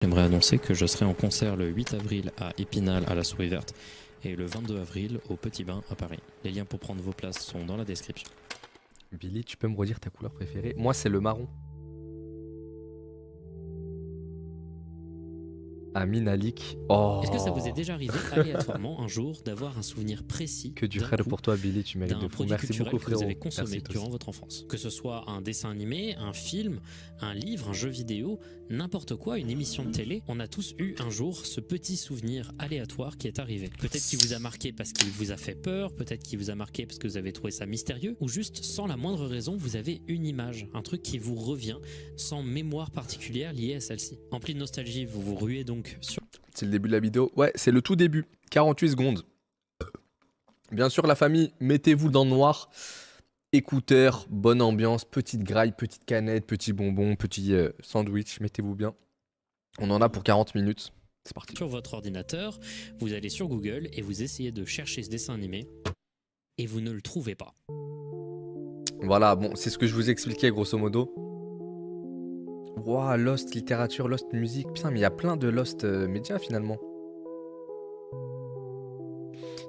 J'aimerais annoncer que je serai en concert le 8 avril à Épinal à la Souris Verte et le 22 avril au Petit Bain à Paris. Les liens pour prendre vos places sont dans la description. Billy, tu peux me redire ta couleur préférée? Moi, c'est le marron. Amin Alik. Oh. Est-ce que ça vous est déjà arrivé aléatoirement un jour d'avoir un souvenir précis Que du frère pour toi, Billy, tu mérites de fou. produit Merci culturel beaucoup, que vous frérot. avez consommé Merci, toi durant aussi. votre enfance? Que ce soit un dessin animé, un film, un livre, un jeu vidéo, n'importe quoi, une émission de télé, on a tous eu un jour ce petit souvenir aléatoire qui est arrivé. Peut-être qu'il vous a marqué parce qu'il vous a fait peur, peut-être qu'il vous a marqué parce que vous avez trouvé ça mystérieux, ou juste sans la moindre raison, vous avez une image, un truc qui vous revient sans mémoire particulière liée à celle-ci. Empli de nostalgie, vous vous ruez donc sur... C'est le début de la vidéo. Ouais, c'est le tout début. 48 secondes. Bien sûr, la famille, mettez-vous dans le noir. Écouteurs, bonne ambiance, petite graille, petite canette, petit bonbon, petit sandwich. Mettez-vous bien. On en a pour 40 minutes. C'est parti. Sur votre ordinateur, vous allez sur Google et vous essayez de chercher ce dessin animé et vous ne le trouvez pas. Voilà, bon, c'est ce que je vous expliquais grosso modo. Ouah, Lost littérature, Lost musique. Putain, mais il y a plein de Lost médias finalement.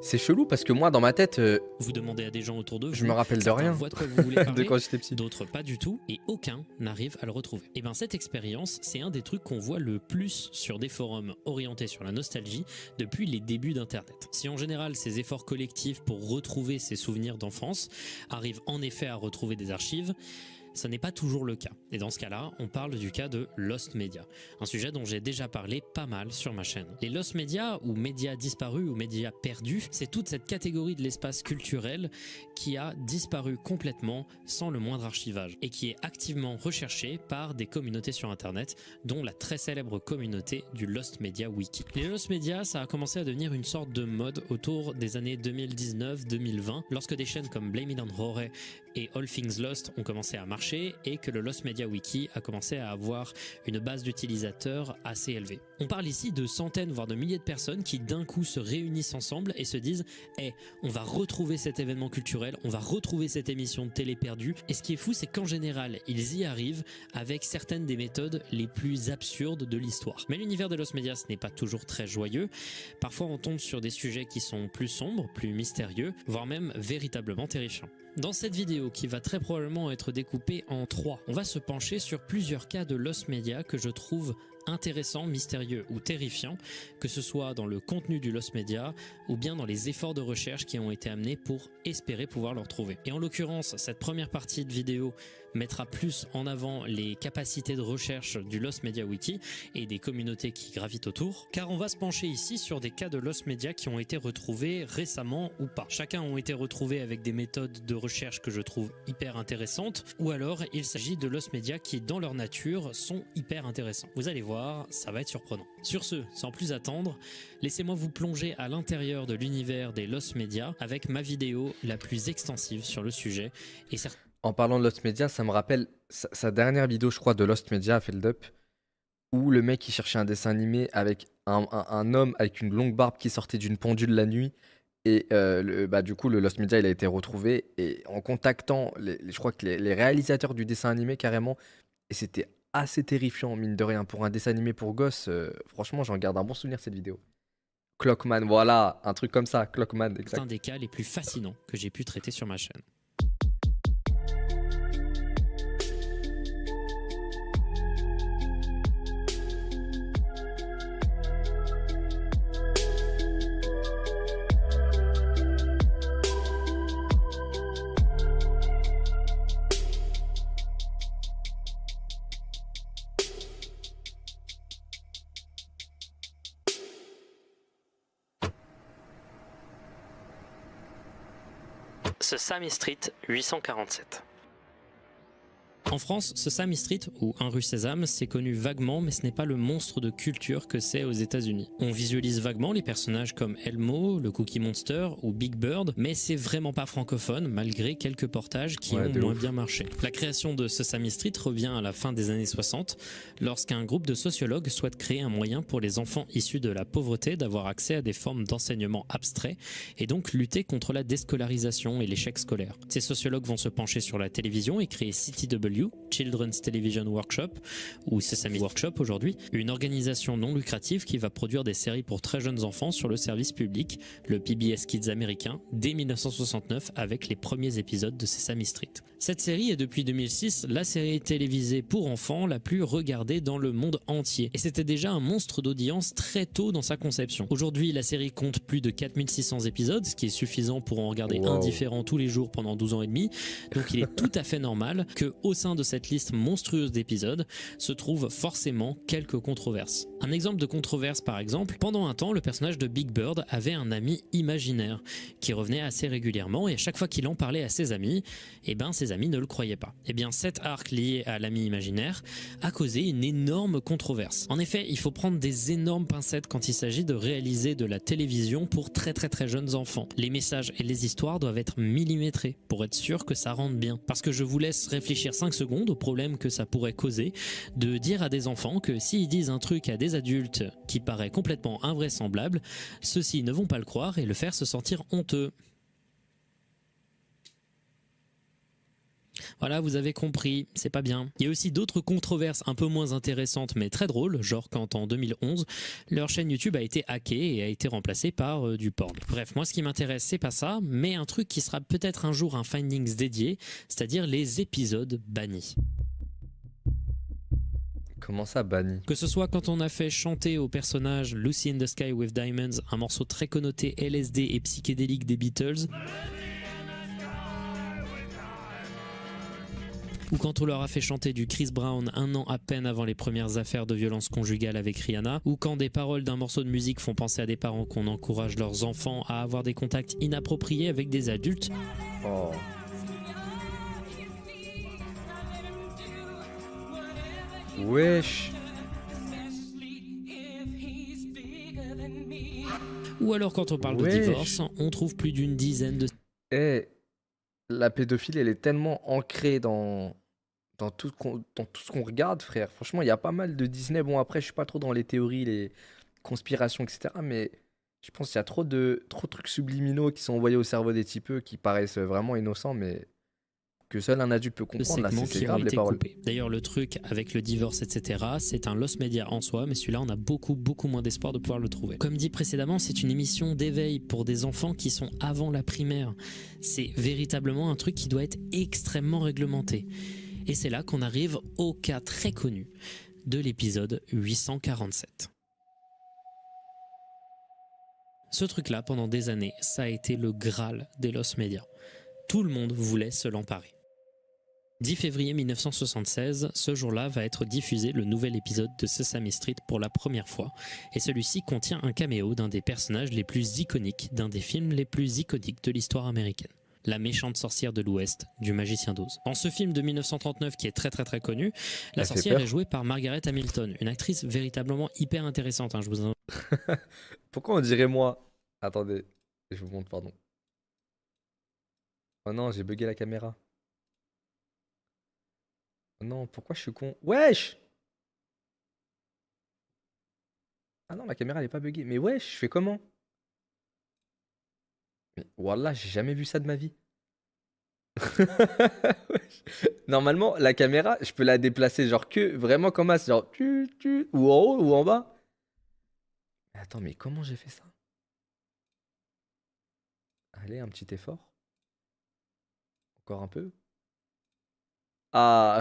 C'est chelou parce que moi, dans ma tête, Vous demandez à des gens autour de vous, je me rappelle de certains rien voient de quoi vous voulez parler, de quand j'étais petit. d'autres pas du tout, et aucun n'arrive à le retrouver. Et bien cette expérience, c'est un des trucs qu'on voit le plus sur des forums orientés sur la nostalgie depuis les débuts d'Internet. Si en général ces efforts collectifs pour retrouver ces souvenirs d'enfance arrivent en effet à retrouver des archives, ce n'est pas toujours le cas. Et dans ce cas-là, on parle du cas de Lost Media, un sujet dont j'ai déjà parlé pas mal sur ma chaîne. Les Lost Media, ou médias disparus ou médias perdus, c'est toute cette catégorie de l'espace culturel qui a disparu complètement sans le moindre archivage et qui est activement recherché par des communautés sur Internet, dont la très célèbre communauté du Lost Media Wiki. Les Lost Media, ça a commencé à devenir une sorte de mode autour des années 2019-2020, lorsque des chaînes comme Blame It on Horror et All Things Lost ont commencé à marcher et que le Lost Media Wiki a commencé à avoir une base d'utilisateurs assez élevée. On parle ici de centaines voire de milliers de personnes qui d'un coup se réunissent ensemble et se disent hey, on va retrouver cet événement culturel, on va retrouver cette émission de télé perdue. Et ce qui est fou, c'est qu'en général, ils y arrivent avec certaines des méthodes les plus absurdes de l'histoire. Mais l'univers de Lost Media, ce n'est pas toujours très joyeux. Parfois, on tombe sur des sujets qui sont plus sombres, plus mystérieux, voire même véritablement terrifiants. Dans cette vidéo, qui va très probablement être découpée en 3, on va se pencher sur plusieurs cas de Lost Media que je trouve intéressants, mystérieux ou terrifiants, que ce soit dans le contenu du Lost Media ou bien dans les efforts de recherche qui ont été amenés pour espérer pouvoir le retrouver. Et en l'occurrence, cette première partie de vidéo mettra plus en avant les capacités de recherche du Lost Media Wiki et des communautés qui gravitent autour, car on va se pencher ici sur des cas de Lost Media qui ont été retrouvés récemment ou pas. Chacun ont été retrouvés avec des méthodes de recherche que je trouve hyper intéressantes, ou alors il s'agit de Lost Media qui, dans leur nature, sont hyper intéressants. Vous allez voir, ça va être surprenant. Sur ce, sans plus attendre, laissez-moi vous plonger à l'intérieur de l'univers des Lost Media avec ma vidéo la plus extensive sur le sujet et En parlant de Lost Media, ça me rappelle sa dernière vidéo, je crois, de Lost Media à Feld Up, où le mec il cherchait un dessin animé avec un homme avec une longue barbe qui sortait d'une pendule la nuit. Et du coup, le Lost Media il a été retrouvé. Et en contactant, je crois que les réalisateurs du dessin animé carrément, et c'était assez terrifiant, mine de rien. Pour un dessin animé pour gosses, franchement, j'en garde un bon souvenir cette vidéo. Clockman, voilà, un truc comme ça, Clockman, exact. c'est un des cas les plus fascinants que j'ai pu traiter sur ma chaîne. Sesame Street 847. En France, Sesame Street, ou Un rue Sésame, c'est connu vaguement, mais ce n'est pas le monstre de culture que c'est aux États-Unis. On visualise vaguement les personnages comme Elmo, le Cookie Monster ou Big Bird, mais c'est vraiment pas francophone, malgré quelques portages qui ont moins bien marché. La création de Sesame Street revient à la fin des années 60, lorsqu'un groupe de sociologues souhaite créer un moyen pour les enfants issus de la pauvreté d'avoir accès à des formes d'enseignement abstrait, et donc lutter contre la déscolarisation et l'échec scolaire. Ces sociologues vont se pencher sur la télévision et créer CTW, CTW, Children's Television Workshop, ou Sesame Workshop aujourd'hui, une organisation non lucrative qui va produire des séries pour très jeunes enfants sur le service public, le PBS Kids américain, dès 1969 avec les premiers épisodes de Sesame Street. Cette série est depuis 2006 la série télévisée pour enfants la plus regardée dans le monde entier, et c'était déjà un monstre d'audience très tôt dans sa conception. Aujourd'hui, la série compte plus de 4600 épisodes, ce qui est suffisant pour en regarder un différent tous les jours pendant 12 ans et demi, donc il est tout à fait normal que au sein de cette liste monstrueuse d'épisodes se trouvent forcément quelques controverses. Un exemple de controverse par exemple, pendant un temps le personnage de Big Bird avait un ami imaginaire qui revenait assez régulièrement et à chaque fois qu'il en parlait à ses amis, ses amis ne le croyaient pas. Cet arc lié à l'ami imaginaire a causé une énorme controverse. En effet, il faut prendre des énormes pincettes quand il s'agit de réaliser de la télévision pour très jeunes enfants. Les messages et les histoires doivent être millimétrés pour être sûr que ça rentre bien. Parce que je vous laisse réfléchir 5 secondes au problème que ça pourrait causer de dire à des enfants que s'ils disent un truc à des adultes qui paraît complètement invraisemblable, ceux-ci ne vont pas le croire et le faire se sentir honteux. Voilà, vous avez compris, c'est pas bien. Il y a aussi d'autres controverses un peu moins intéressantes mais très drôles, genre quand en 2011, leur chaîne YouTube a été hackée et a été remplacée par du porn. Bref, moi ce qui m'intéresse c'est pas ça, mais un truc qui sera peut-être un jour un findings dédié, c'est-à-dire les épisodes bannis. Comment ça, banni? Que ce soit quand on a fait chanter au personnage Lucy in the Sky with Diamonds, un morceau très connoté LSD et psychédélique des Beatles, ou quand on leur a fait chanter du Chris Brown un an à peine avant les premières affaires de violence conjugale avec Rihanna, ou quand des paroles d'un morceau de musique font penser à des parents qu'on encourage leurs enfants à avoir des contacts inappropriés avec des adultes. Oh. Wesh. Ou alors quand on parle de divorce, on trouve plus d'une dizaine de... La pédophilie, elle est tellement ancrée dans tout ce qu'on regarde, frère. Franchement, il y a pas mal de Disney. Bon, après, je suis pas trop dans les théories, les conspirations, etc. Mais je pense qu'il y a trop de trucs subliminaux qui sont envoyés au cerveau des typeux qui paraissent vraiment innocents, mais que seul un adulte peut comprendre. Là, c'est grave, les paroles. D'ailleurs, le truc avec le divorce, etc., c'est un lost media en soi, mais celui-là, on a beaucoup moins d'espoir de pouvoir le trouver. Comme dit précédemment, c'est une émission d'éveil pour des enfants qui sont avant la primaire. C'est véritablement un truc qui doit être extrêmement réglementé. Et c'est là qu'on arrive au cas très connu de l'épisode 847. Ce truc-là, pendant des années, ça a été le Graal des lost media. Tout le monde voulait se l'emparer. 10 février 1976, ce jour-là va être diffusé le nouvel épisode de Sesame Street pour la première fois, et celui-ci contient un caméo d'un des personnages les plus iconiques d'un des films les plus iconiques de l'histoire américaine. La méchante sorcière de l'Ouest, du Magicien d'Oz. Dans ce film de 1939 qui est très connu, la sorcière est jouée par Margaret Hamilton, une actrice véritablement hyper intéressante. Je vous en... Pourquoi on dirait moi? Attendez, je vous montre, pardon. Oh non, j'ai bugué la caméra. Oh non, pourquoi je suis con? Wesh! Ah non, la caméra elle est pas buggée. Mais wesh, je fais comment? Mais wallah, j'ai jamais vu ça de ma vie. Wesh. Normalement, la caméra, je peux la déplacer genre que vraiment comme ça, genre ou en haut ou en bas. Mais attends, mais comment j'ai fait ça? Allez, un petit effort. Encore un peu. Ah,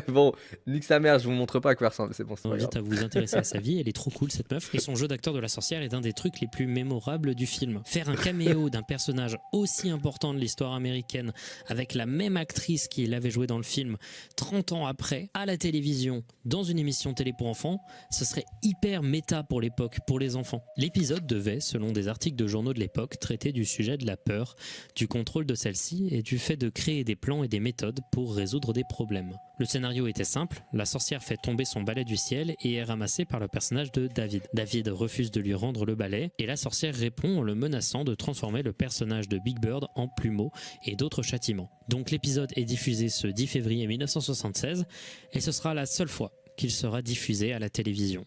bon, nique sa mère, je vous montre pas à quoi ressemble, c'est bon, c'est pas grave. Invite à vous intéresser à sa vie, elle est trop cool cette meuf, et son jeu d'acteur de la sorcière est un des trucs les plus mémorables du film. Faire un caméo d'un personnage aussi important de l'histoire américaine avec la même actrice qui l'avait joué dans le film 30 ans après, à la télévision, dans une émission télé pour enfants, ce serait hyper méta pour l'époque, pour les enfants. L'épisode devait, selon des articles de journaux de l'époque, traiter du sujet de la peur, du contrôle de celle-ci et du fait de créer des plans et des méthodes pour résoudre des problème. Le scénario était simple, la sorcière fait tomber son balai du ciel et est ramassée par le personnage de David. David refuse de lui rendre le balai et la sorcière répond en le menaçant de transformer le personnage de Big Bird en plumeau et d'autres châtiments. Donc l'épisode est diffusé ce 10 février 1976 et ce sera la seule fois qu'il sera diffusé à la télévision.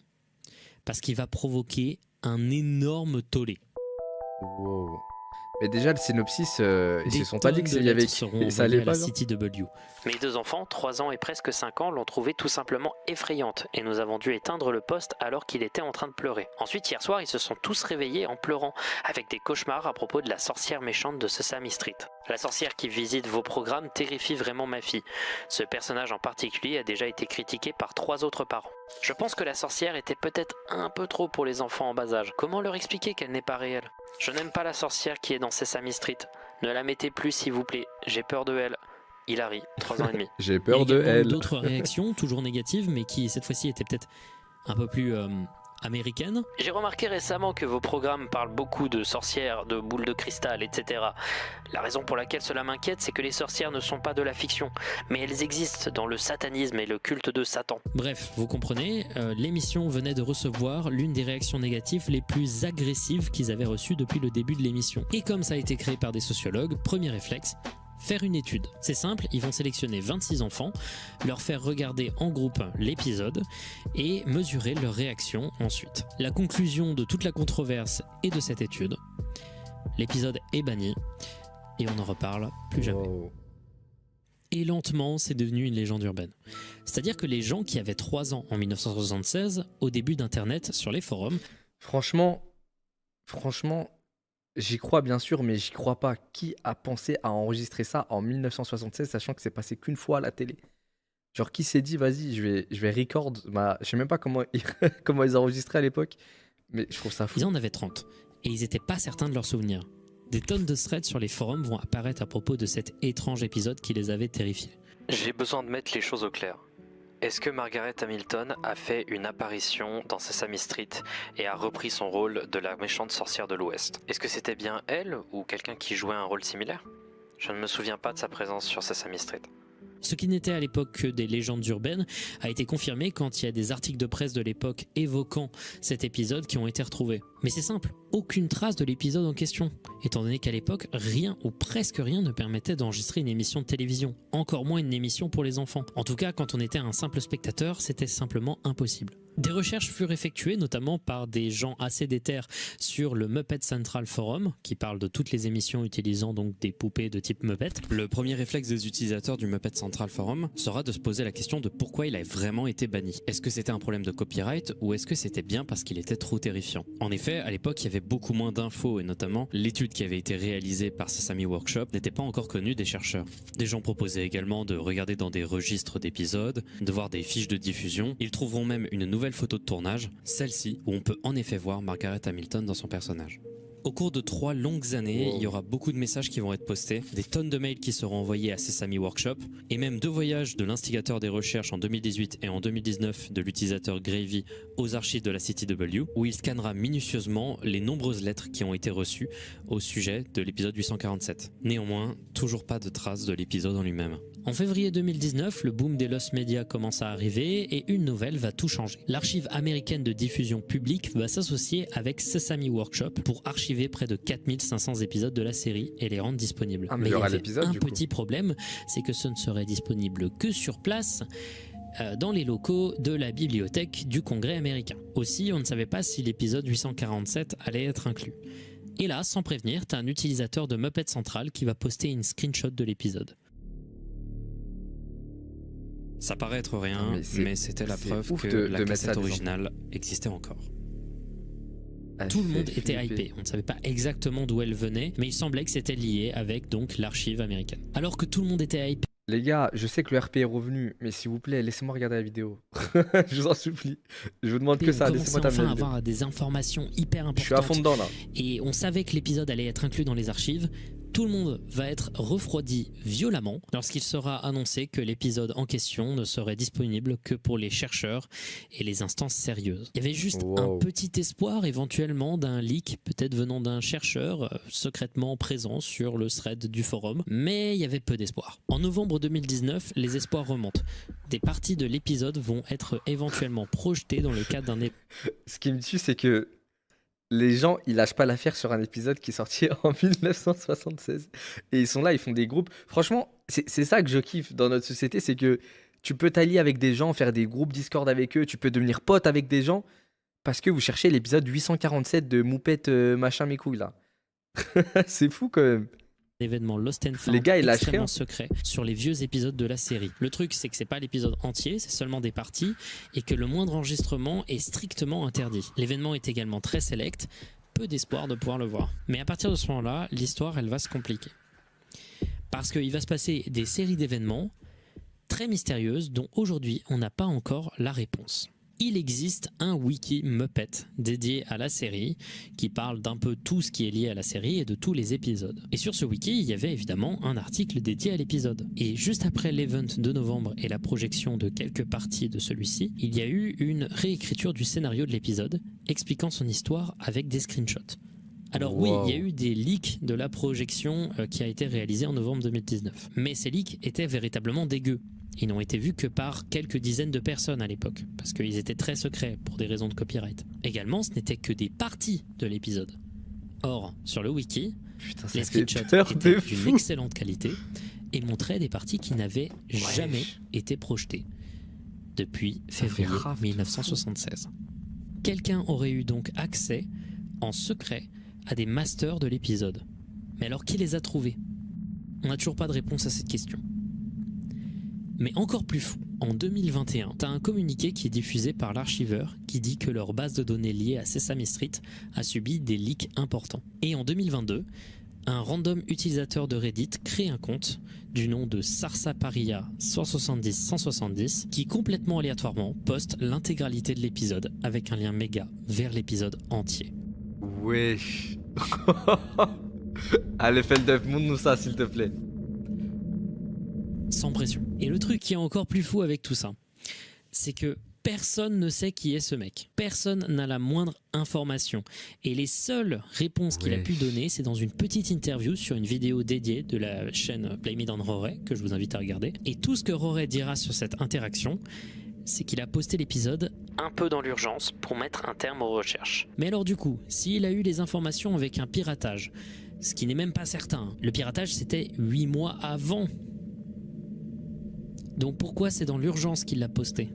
Parce qu'il va provoquer un énorme tollé. Wow. Mais déjà, le synopsis, ils se Des sont pas dit tonnes que de y avait... lettres seront ça envoyées allait à la pas, genre. CTW. Mes deux enfants, 3 ans et presque 5 ans, l'ont trouvée tout simplement effrayante et nous avons dû éteindre le poste alors qu'il était en train de pleurer. Ensuite, hier soir, ils se sont tous réveillés en pleurant, avec des cauchemars à propos de la sorcière méchante de Sesame Street. La sorcière qui visite vos programmes terrifie vraiment ma fille. Ce personnage en particulier a déjà été critiqué par 3 autres parents. Je pense que la sorcière était peut-être un peu trop pour les enfants en bas âge. Comment leur expliquer qu'elle n'est pas réelle? Je n'aime pas la sorcière qui est dans Sesame Street. Ne la mettez plus s'il vous plaît, j'ai peur de elle. Hilary, 3 ans et demi. J'ai Il y a peur de également eu elle. d'autres réactions, toujours négatives, mais qui cette fois-ci étaient peut-être un peu plus américaines. J'ai remarqué récemment que vos programmes parlent beaucoup de sorcières, de boules de cristal, etc. La raison pour laquelle cela m'inquiète, c'est que les sorcières ne sont pas de la fiction, mais elles existent dans le satanisme et le culte de Satan. Bref, vous comprenez, l'émission venait de recevoir l'une des réactions négatives les plus agressives qu'ils avaient reçues depuis le début de l'émission. Et comme ça a été créé par des sociologues, premier réflexe, faire une étude. C'est simple, ils vont sélectionner 26 enfants, leur faire regarder en groupe l'épisode et mesurer leur réaction ensuite. La conclusion de toute la controverse et de cette étude, l'épisode est banni et on n'en reparle plus jamais. Wow. Et lentement, c'est devenu une légende urbaine. C'est-à-dire que les gens qui avaient 3 ans en 1976, au début d'Internet, sur les forums, Franchement, j'y crois bien sûr, mais j'y crois pas. Qui a pensé à enregistrer ça en 1976, sachant que c'est passé qu'une fois à la télé? Genre, qui s'est dit, vas-y, je vais record. Je sais même pas comment comment ils enregistraient à l'époque, mais je trouve ça fou. ils en avaient 30. Et ils n'étaient pas certains de leurs souvenirs. Des tonnes de threads sur les forums vont apparaître à propos de cet étrange épisode qui les avait terrifiés. J'ai besoin de mettre les choses au clair. Est-ce que Margaret Hamilton a fait une apparition dans Sesame Street et a repris son rôle de la méchante sorcière de l'Ouest? Est-ce que c'était bien elle ou quelqu'un qui jouait un rôle similaire? Je ne me souviens pas de sa présence sur Sesame Street. Ce qui n'était à l'époque que des légendes urbaines a été confirmé quand il y a des articles de presse de l'époque évoquant cet épisode qui ont été retrouvés. Mais c'est simple, aucune trace de l'épisode en question, étant donné qu'à l'époque, rien ou presque rien ne permettait d'enregistrer une émission de télévision, encore moins une émission pour les enfants. En tout cas, quand on était un simple spectateur, c'était simplement impossible. Des recherches furent effectuées, notamment par des gens assez déter sur le Muppet Central Forum, qui parle de toutes les émissions utilisant donc des poupées de type Muppet. Le premier réflexe des utilisateurs du Muppet Central Forum sera de se poser la question de pourquoi il a vraiment été banni. Est-ce que c'était un problème de copyright ou est-ce que c'était bien parce qu'il était trop terrifiant? En effet, à l'époque, il y avait beaucoup moins d'infos et notamment l'étude qui avait été réalisée par Sesame Workshop n'était pas encore connue des chercheurs. Des gens proposaient également de regarder dans des registres d'épisodes, de voir des fiches de diffusion. Ils trouveront même une nouvelle photo de tournage, celle-ci, où on peut en effet voir Margaret Hamilton dans son personnage. Au cours de 3 longues années, il y aura beaucoup de messages qui vont être postés, des tonnes de mails qui seront envoyés à Sesame Workshop, et même 2 voyages de l'instigateur des recherches en 2018 et en 2019 de l'utilisateur Gravy aux archives de la CTW, où il scannera minutieusement les nombreuses lettres qui ont été reçues au sujet de l'épisode 847. Néanmoins, toujours pas de traces de l'épisode en lui-même. En février 2019, le boom des lost media commence à arriver et une nouvelle va tout changer. L'archive américaine de diffusion publique va s'associer avec Sesame Workshop pour archiver près de 4500 épisodes de la série et les rendre disponibles. Ah, mais mais il y il y aura avait l'épisode, un du coup. petit problème, c'est que ce ne serait disponible que sur place dans les locaux de la bibliothèque du Congrès américain. Aussi, on ne savait pas si l'épisode 847 allait être inclus. Et là, sans prévenir, t'as un utilisateur de Muppet Central qui va poster une screenshot de l'épisode. Ça paraît être rien, Ah, mais c'était la c'est preuve ouf que de la mettre ça cassette des originale existait encore. Ah, Tout le c'est monde était flippé. hypé. On ne savait pas exactement d'où elle venait, mais il semblait que c'était lié avec donc l'archive américaine. Alors que tout le monde était hypé Les gars, je sais que le RP est revenu, mais s'il vous plaît, laissez-moi regarder la vidéo. Je vous en supplie. Je vous demande que on ça, commençait laissez-moi terminer enfin à la vidéo. avoir des informations hyper Je suis à fond importantes dedans là. et on savait que l'épisode allait être inclus dans les archives. Tout le monde va être refroidi violemment lorsqu'il sera annoncé que l'épisode en question ne serait disponible que pour les chercheurs et les instances sérieuses. Il y avait juste Wow. un petit espoir éventuellement d'un leak, peut-être venant d'un chercheur secrètement présent sur le thread du forum, mais il y avait peu d'espoir. En novembre 2019, les espoirs remontent. Des parties de l'épisode vont être éventuellement projetées dans le cadre d'un Ce qui me tue, c'est que les gens, ils lâchent pas l'affaire sur un épisode qui est sorti en 1976. Et ils sont là, ils font des groupes. Franchement, c'est ça que je kiffe dans notre société, c'est que tu peux t'allier avec des gens, faire des groupes Discord avec eux, tu peux devenir pote avec des gens parce que vous cherchez l'épisode 847 de Moupette machin mes couilles là. C'est fou quand même. Événement Lost and Found Les gars, ils lâchent extrêmement rien. secret sur les vieux épisodes de la série. Le truc, c'est que c'est pas l'épisode entier, c'est seulement des parties, et que le moindre enregistrement est strictement interdit. L'événement est également très select, peu d'espoir de pouvoir le voir. Mais à partir de ce moment-là, l'histoire, elle va se compliquer. Parce qu'il va se passer des séries d'événements très mystérieuses dont aujourd'hui, on n'a pas encore la réponse. Il existe un wiki Muppet dédié à la série qui parle d'un peu tout ce qui est lié à la série et de tous les épisodes. Et sur ce wiki, il y avait évidemment un article dédié à l'épisode. Et juste après l'event de novembre et la projection de quelques parties de celui-ci, il y a eu une réécriture du scénario de l'épisode expliquant son histoire avec des screenshots. Alors oui, il y a eu des leaks de la projection qui a été réalisée en novembre 2019. Mais ces leaks étaient véritablement dégueux. Ils n'ont été vus que par quelques dizaines de personnes à l'époque, parce qu'ils étaient très secrets pour des raisons de copyright. Également, ce n'était que des parties de l'épisode. Or, sur le wiki, Putain, ça les fait screenshots peur étaient de d'une fou. excellente qualité et montraient des parties qui n'avaient jamais été projetées depuis Ça fait février rave de 1976. Quelqu'un aurait eu donc accès en secret à des masters de l'épisode. Mais alors qui les a trouvés? On n'a toujours pas de réponse à cette question. Mais encore plus fou, en 2021, t'as un communiqué qui est diffusé par l'archiveur qui dit que leur base de données liée à Sesame Street a subi des leaks importants. Et en 2022, un random utilisateur de Reddit crée un compte du nom de Sarsaparilla 170 qui complètement aléatoirement poste l'intégralité de l'épisode avec un lien méga vers l'épisode entier. Wesh. Allez, Feldup, montre-nous ça s'il te plaît. Sans pression. Et le truc qui est encore plus fou avec tout ça, c'est que personne ne sait qui est ce mec. Personne n'a la moindre information. Et les seules réponses qu'il a pu donner, c'est dans une petite interview sur une vidéo dédiée de la chaîne Blame It on Rory, que je vous invite à regarder. Et tout ce que Rory dira sur cette interaction, c'est qu'il a posté l'épisode Un peu dans l'urgence pour mettre un terme aux recherches. Mais alors du coup, s'il a eu les informations avec un piratage, ce qui n'est même pas certain, le piratage c'était 8 mois avant. Donc pourquoi c'est dans l'urgence qu'il l'a posté?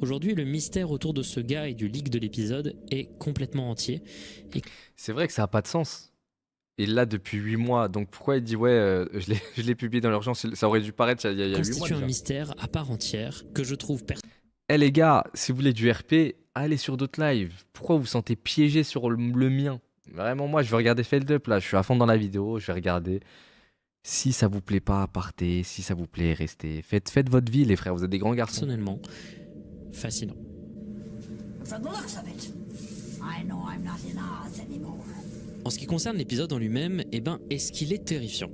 Aujourd'hui, le mystère autour de ce gars et du leak de l'épisode est complètement entier. C'est vrai que ça n'a pas de sens. Et là, depuis 8 mois, donc pourquoi il dit ouais, je l'ai publié dans l'urgence? Ça aurait dû paraître il y a 8 mois Constitue un déjà. mystère à part entière que je trouve Eh les gars, si vous voulez du RP, allez sur d'autres lives. Pourquoi vous vous sentez piégé sur le mien? Vraiment, moi, je vais regarder Feldup là. Je suis à fond dans la vidéo, je vais regarder. Si ça vous plaît pas, partez. Si ça vous plaît, restez. Faites votre vie, les frères. Vous êtes des grands garçons. personnellement fascinant. From the looks of it, I know I'm not in Oz anymore. En ce qui concerne l'épisode en lui-même, eh ben, est-ce qu'il est terrifiant?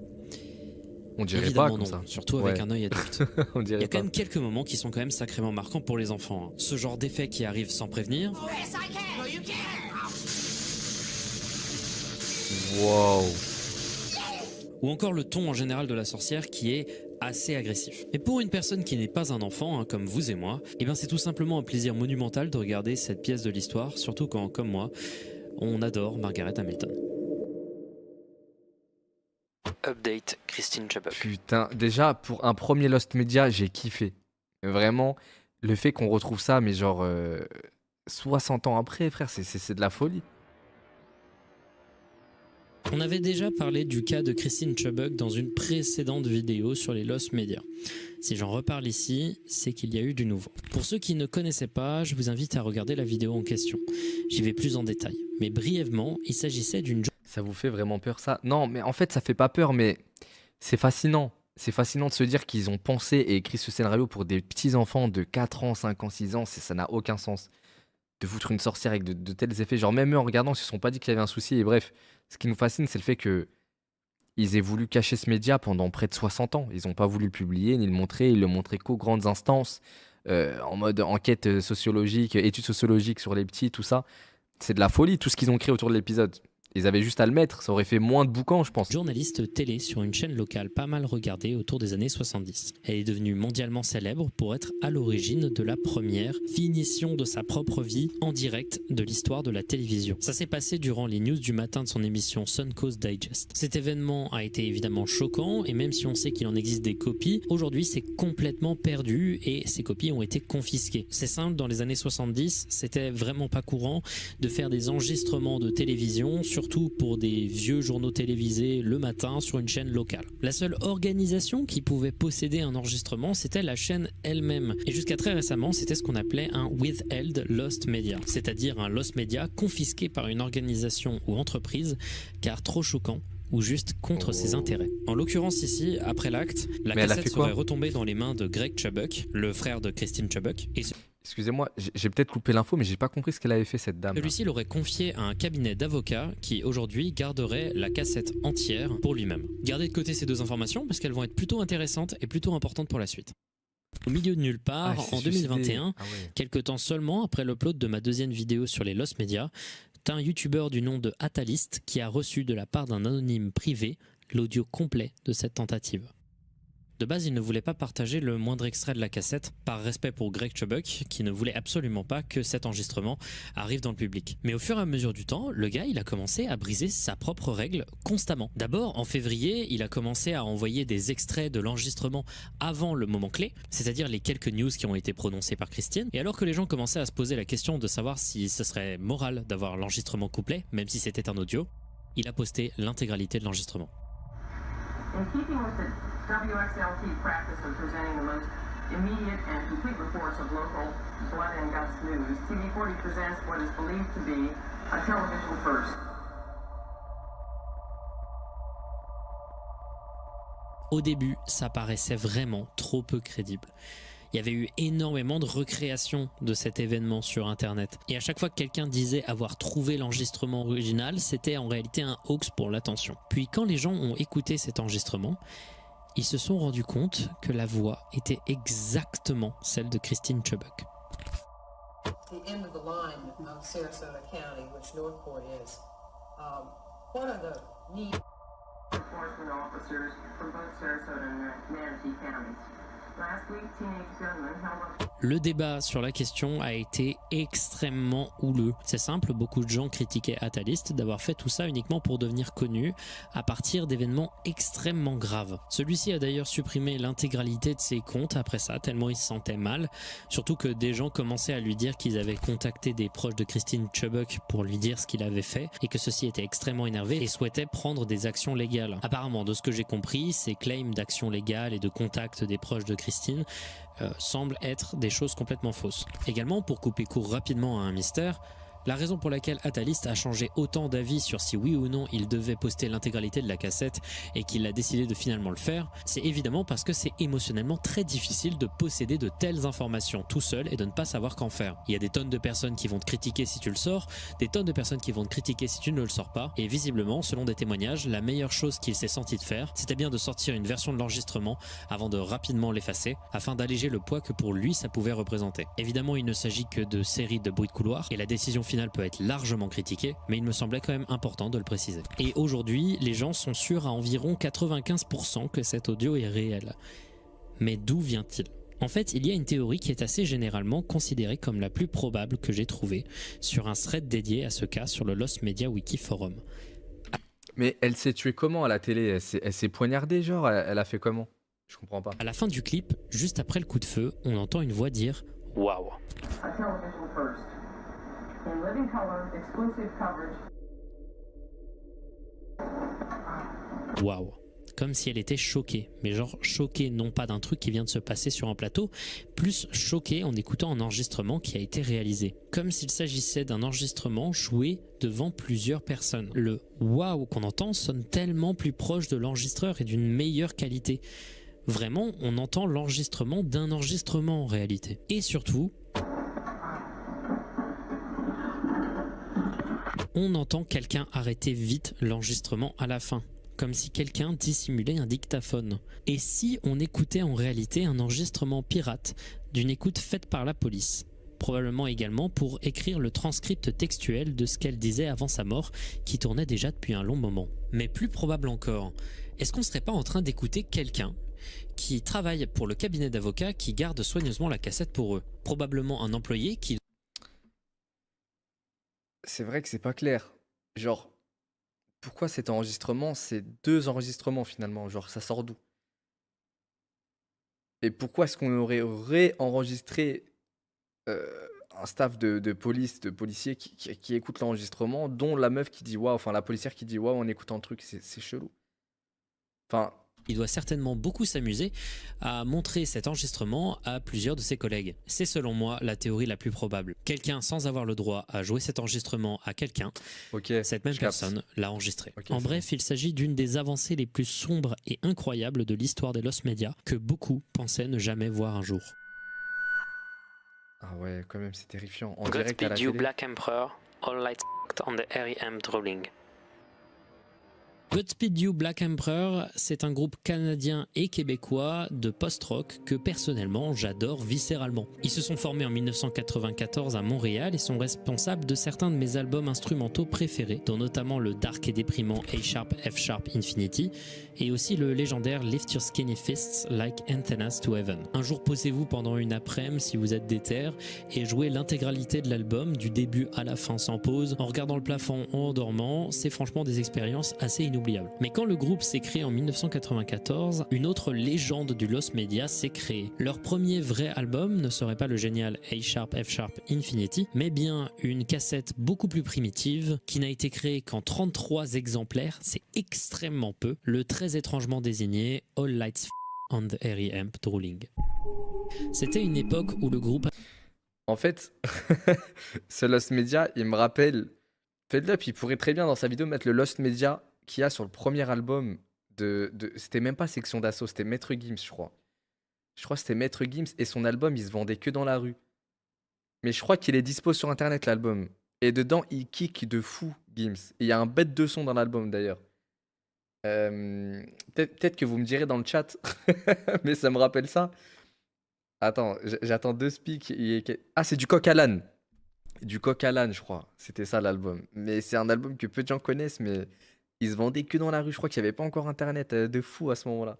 On dirait Évidemment pas comme non, ça. surtout avec Ouais. un œil adulte. On Il y dirait a quand pas. même quelques moments qui sont quand même sacrément marquants pour les enfants. Ce genre d'effet qui arrive sans prévenir, Yes, I can. No, you can't. Wow. ou encore le ton en général de la sorcière qui est assez agressif. Et pour une personne qui n'est pas un enfant, comme vous et moi, eh ben c'est tout simplement un plaisir monumental de regarder cette pièce de l'histoire, surtout quand, comme moi, on adore Margaret Hamilton. Update Christine Chubbuck. Putain, déjà, pour un premier Lost Media, j'ai kiffé. Vraiment, le fait qu'on retrouve ça, mais genre 60 ans après, frère, c'est de la folie. On avait déjà parlé du cas de Christine Chubbuck dans une précédente vidéo sur les Lost Media. Si j'en reparle ici, c'est qu'il y a eu du nouveau. Pour ceux qui ne connaissaient pas, je vous invite à regarder la vidéo en question. J'y vais plus en détail. Mais brièvement, il s'agissait d'une Ça vous fait vraiment peur, ça? Non, mais en fait, ça fait pas peur, mais c'est fascinant. C'est fascinant de se dire qu'ils ont pensé et écrit ce scénario pour des petits-enfants de 4 ans, 5 ans, 6 ans. Ça n'a aucun sens. De foutre une sorcière avec de tels effets. Genre, même eux, en regardant, ils se sont pas dit qu'il y avait un souci. Et bref, ce qui nous fascine, c'est le fait que ils aient voulu cacher ce média pendant près de 60 ans. Ils n'ont pas voulu le publier ni le montrer. Ils le montraient qu'aux grandes instances, en mode enquête sociologique, études sociologiques sur les petits, tout ça. C'est de la folie, tout ce qu'ils ont créé autour de l'épisode. Ils avaient juste à le mettre. Ça aurait fait moins de boucans, je pense. journaliste télé sur une chaîne locale pas mal regardée autour des années 70. Elle est devenue mondialement célèbre pour être à l'origine de la première finition de sa propre vie en direct de l'histoire de la télévision. Ça s'est passé durant les news du matin de son émission Suncoast Digest. Cet événement a été évidemment choquant et même si on sait qu'il en existe des copies, aujourd'hui c'est complètement perdu et ces copies ont été confisquées. C'est simple, dans les années 70, c'était vraiment pas courant de faire des enregistrements de télévision sur surtout pour des vieux journaux télévisés le matin sur une chaîne locale. La seule organisation qui pouvait posséder un enregistrement, c'était la chaîne elle-même. Et jusqu'à très récemment, c'était ce qu'on appelait un withheld lost media, c'est-à-dire un lost media confisqué par une organisation ou entreprise, car trop choquant ou juste contre ses intérêts. En l'occurrence ici, après l'acte, la cassette serait retombée dans les mains de Greg Chubbuck, le frère de Christine Chubbuck, et Excusez-moi, j'ai peut-être loupé l'info, mais j'ai pas compris ce qu'elle avait fait cette dame. celui-ci l'aurait confié à un cabinet d'avocats qui aujourd'hui garderait la cassette entière pour lui-même. Gardez de côté ces deux informations parce qu'elles vont être plutôt intéressantes et plutôt importantes pour la suite. Au milieu de nulle part, en 2021, quelques temps seulement après l'upload de ma deuxième vidéo sur les Lost Media, t'as un youtubeur du nom de Atalist qui a reçu de la part d'un anonyme privé l'audio complet de cette tentative. De base, il ne voulait pas partager le moindre extrait de la cassette, par respect pour Greg Chubbuck, qui ne voulait absolument pas que cet enregistrement arrive dans le public. Mais au fur et à mesure du temps, le gars, il a commencé à briser sa propre règle constamment. D'abord, en février, il a commencé à envoyer des extraits de l'enregistrement avant le moment clé, c'est-à-dire les quelques news qui ont été prononcées par Christine. Et alors que les gens commençaient à se poser la question de savoir si ce serait moral d'avoir l'enregistrement complet, même si c'était un audio, il a posté l'intégralité de l'enregistrement. In keeping with the WXLT practice of presenting the most immediate and complete reports of local blood and guts news, TV40 presents what is believed to be a television first. Au début, ça paraissait vraiment trop peu crédible. Il y avait eu énormément de recréations de cet événement sur internet. Et à chaque fois que quelqu'un disait avoir trouvé l'enregistrement original, c'était en réalité un hoax pour l'attention. Puis quand les gens ont écouté cet enregistrement, ils se sont rendus compte que la voix était exactement celle de Christine Chubbuck. The end of the line of Sarasota County, which Northport is. What are the needs enforcement officers from both Sarasota and Manatee counties? Last week, teenage gunmen held up. Le débat sur la question a été extrêmement houleux. C'est simple, beaucoup de gens critiquaient Atalist d'avoir fait tout ça uniquement pour devenir connu à partir d'événements extrêmement graves. Celui-ci a d'ailleurs supprimé l'intégralité de ses comptes après ça, tellement il se sentait mal. Surtout que des gens commençaient à lui dire qu'ils avaient contacté des proches de Christine Chubbuck pour lui dire ce qu'il avait fait et que ceux-ci étaient extrêmement énervés et souhaitaient prendre des actions légales. Apparemment, de ce que j'ai compris, ces claims d'actions légales et de contact des proches de Christine semblent être des choses complètement fausses. Également, pour couper court rapidement à un mystère, la raison pour laquelle Atalist a changé autant d'avis sur si oui ou non il devait poster l'intégralité de la cassette et qu'il a décidé de finalement le faire, c'est évidemment parce que c'est émotionnellement très difficile de posséder de telles informations tout seul et de ne pas savoir qu'en faire. Il y a des tonnes de personnes qui vont te critiquer si tu le sors, des tonnes de personnes qui vont te critiquer si tu ne le sors pas, et visiblement, selon des témoignages, la meilleure chose qu'il s'est senti de faire, c'était bien de sortir une version de l'enregistrement avant de rapidement l'effacer, afin d'alléger le poids que pour lui ça pouvait représenter. Évidemment, il ne s'agit que de séries de bruits de couloir, et la décision finale peut être largement critiquée, mais il me semblait quand même important de le préciser. Et aujourd'hui, les gens sont sûrs à environ 95% que cet audio est réel. Mais d'où vient-il ? En fait, il y a une théorie qui est assez généralement considérée comme la plus probable que j'ai trouvée sur un thread dédié à ce cas sur le Lost Media Wiki Forum. Mais elle s'est tuée comment à la télé? Elle s'est poignardée, genre? Elle a fait comment? Je comprends pas. À la fin du clip, juste après le coup de feu, on entend une voix dire « Waouh ». A television first. In living color, exclusive coverage. Waouh. Comme si elle était choquée, mais genre choquée non pas d'un truc qui vient de se passer sur un plateau, plus choquée en écoutant un enregistrement qui a été réalisé. Comme s'il s'agissait d'un enregistrement joué devant plusieurs personnes. Le waouh qu'on entend sonne tellement plus proche de l'enregistreur et d'une meilleure qualité. Vraiment, on entend l'enregistrement d'un enregistrement en réalité. Et surtout, on entend quelqu'un arrêter vite l'enregistrement à la fin, comme si quelqu'un dissimulait un dictaphone. Et si on écoutait en réalité un enregistrement pirate d'une écoute faite par la police, probablement également pour écrire le transcript textuel de ce qu'elle disait avant sa mort, qui tournait déjà depuis un long moment. Mais plus probable encore, est-ce qu'on serait pas en train d'écouter quelqu'un qui travaille pour le cabinet d'avocats qui garde soigneusement la cassette pour eux? Probablement un employé qui... C'est vrai que c'est pas clair. Genre, pourquoi cet enregistrement, c'est 2 enregistrements finalement? Genre, ça sort d'où? Et pourquoi est-ce qu'on aurait réenregistré un staff de police, de policiers qui écoutent l'enregistrement, dont la meuf qui dit waouh, enfin la policière qui dit waouh en écoutant le truc, c'est chelou. Enfin, Il doit certainement beaucoup s'amuser à montrer cet enregistrement à plusieurs de ses collègues. C'est selon moi la théorie la plus probable. Quelqu'un sans avoir le droit à jouer cet enregistrement à quelqu'un, ok. cette même je capte. personne l'a enregistré. Ok, En c'est bref, il s'agit d'une des avancées les plus sombres et incroyables de l'histoire des Lost Media que beaucoup pensaient ne jamais voir un jour. Ah ouais, quand même, c'est terrifiant. En direct à la Godspeed you télé. Black Emperor, all lights on the REM ruling. Godspeed You Black Emperor, c'est un groupe canadien et québécois de post-rock que personnellement j'adore viscéralement. Ils se sont formés en 1994 à Montréal et sont responsables de certains de mes albums instrumentaux préférés, dont notamment le dark et déprimant A-Sharp F-Sharp Infinity et aussi le légendaire Lift Your Skinny Fists Like Antennas to Heaven. Un jour posez-vous pendant une après-midi si vous êtes déter et jouez l'intégralité de l'album du début à la fin sans pause en regardant le plafond en dormant. C'est franchement des expériences assez inoubliables. Mais quand le groupe s'est créé en 1994, une autre légende du Lost Media s'est créée. Leur premier vrai album ne serait pas le génial A-Sharp F-Sharp Infinity, mais bien une cassette beaucoup plus primitive qui n'a été créée qu'en 33 exemplaires, c'est extrêmement peu, le très étrangement désigné All Lights on the REM Ruling. C'était une époque où le groupe En fait, ce Lost Media, il me rappelle. Feldup, il pourrait très bien dans sa vidéo mettre le Lost Media qu'il y a sur le premier album c'était même pas Section d'Assaut, c'était Maître Gims, je crois. Je crois que c'était Maître Gims et son album, il se vendait que dans la rue. Mais je crois qu'il est dispo sur internet l'album. Et dedans, il kick de fou, Gims. Et il y a un bête de son dans l'album d'ailleurs. Peut-être que vous me direz dans le chat, mais ça me rappelle ça. Attends, j'attends deux speaks. Ah, c'est du Coq à l'âne. Du Coq à l'âne, je crois. C'était ça l'album. Mais c'est un album que peu de gens connaissent, mais il se vendait que dans la rue. Je crois qu'il n'y avait pas encore internet de fou à ce moment-là.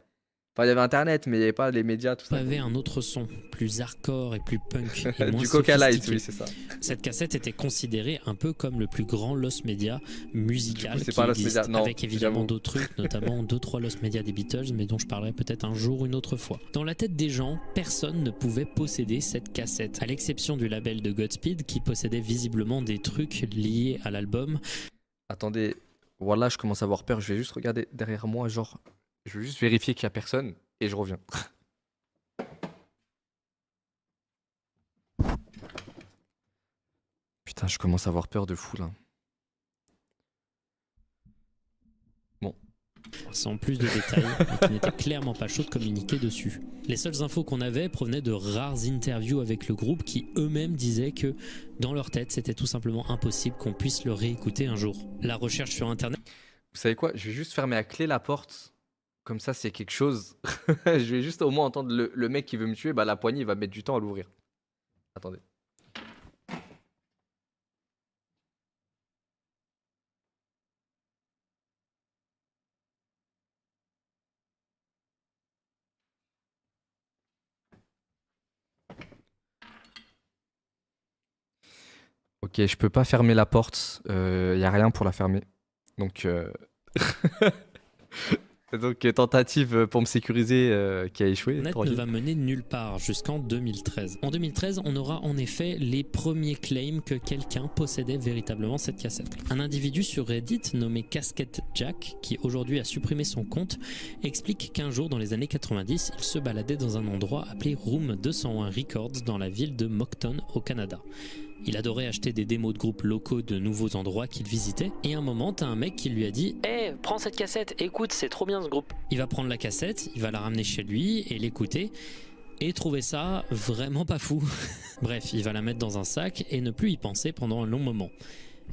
Enfin, il y avait internet, mais il n'y avait pas les médias, tout ça. avait un autre son, plus hardcore et plus punk et moins Du Coca Light, sophistiqué. oui, c'est ça. Cette cassette était considérée un peu comme le plus grand Lost Media musical Du coup, c'est qui pas Lost existe, Media, non, avec évidemment j'avoue. d'autres trucs, notamment 2-3 Lost Media des Beatles, mais dont je parlerai peut-être un jour une autre fois. Dans la tête des gens, personne ne pouvait posséder cette cassette, à l'exception du label de Godspeed qui possédait visiblement des trucs liés à l'album. Attendez, voilà, je commence à avoir peur. Je vais juste regarder derrière moi, genre, je veux juste vérifier qu'il n'y a personne et je reviens. Putain, je commence à avoir peur de fou là. Sans plus de détails, mais qui n'était clairement pas chaud de communiquer dessus. Les seules infos qu'on avait provenaient de rares interviews avec le groupe qui eux-mêmes disaient que dans leur tête c'était tout simplement impossible qu'on puisse le réécouter un jour. La recherche sur internet... Vous savez quoi? Je vais juste fermer à clé la porte. Comme ça, c'est quelque chose. Je vais juste au moins entendre le mec qui veut me tuer. Bah, la poignée, il va mettre du temps à l'ouvrir. Attendez. Ok, je peux pas fermer la porte. Y a rien pour la fermer. Donc, donc tentative pour me sécuriser qui a échoué. Internet ne tranquille. va mener nulle part jusqu'en 2013. En 2013, on aura en effet les premiers claims que quelqu'un possédait véritablement cette cassette. Un individu sur Reddit nommé Casquette Jack, qui aujourd'hui a supprimé son compte, explique qu'un jour dans les années 90, il se baladait dans un endroit appelé Room 201 Records dans la ville de Moncton au Canada. Il adorait acheter des démos de groupes locaux de nouveaux endroits qu'il visitait, et à un moment, t'as un mec qui lui a dit Eh, prends cette cassette, écoute, c'est trop bien ce groupe. il va prendre la cassette, il va la ramener chez lui et l'écouter, et trouver ça vraiment pas fou. Bref, il va la mettre dans un sac et ne plus y penser pendant un long moment.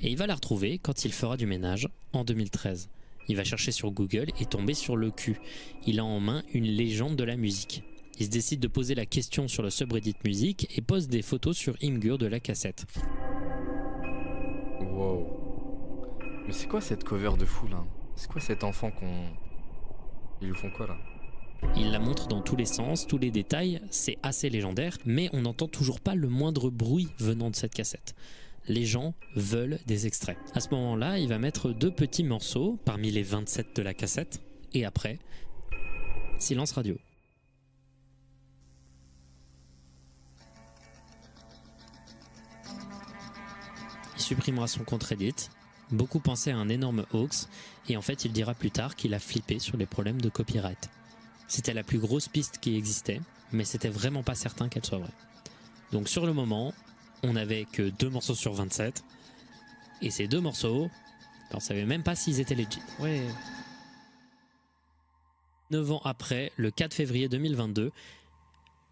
Et il va la retrouver quand il fera du ménage en 2013. Il va chercher sur Google et tomber sur le cul. Il a en main une légende de la musique. Il se décide de poser la question sur le subreddit musique et pose des photos sur Imgur de la cassette. Wow. Mais c'est quoi cette cover de fou là? C'est quoi cet enfant qu'on. Ils lui font quoi là? Il la montre dans tous les sens, tous les détails, c'est assez légendaire, mais on n'entend toujours pas le moindre bruit venant de cette cassette. Les gens veulent des extraits. À ce moment-là, il va mettre 2 petits morceaux parmi les 27 de la cassette, et après, silence radio. supprimera son compte Reddit. Beaucoup pensaient à un énorme hoax, et en fait il dira plus tard qu'il a flippé sur les problèmes de copyright. C'était la plus grosse piste qui existait, mais c'était vraiment pas certain qu'elle soit vraie. Donc sur le moment, on n'avait que 2 morceaux sur 27, et ces 2 morceaux, on savait même pas s'ils étaient legit. Ouais. 9 ans après, le 4 février 2022,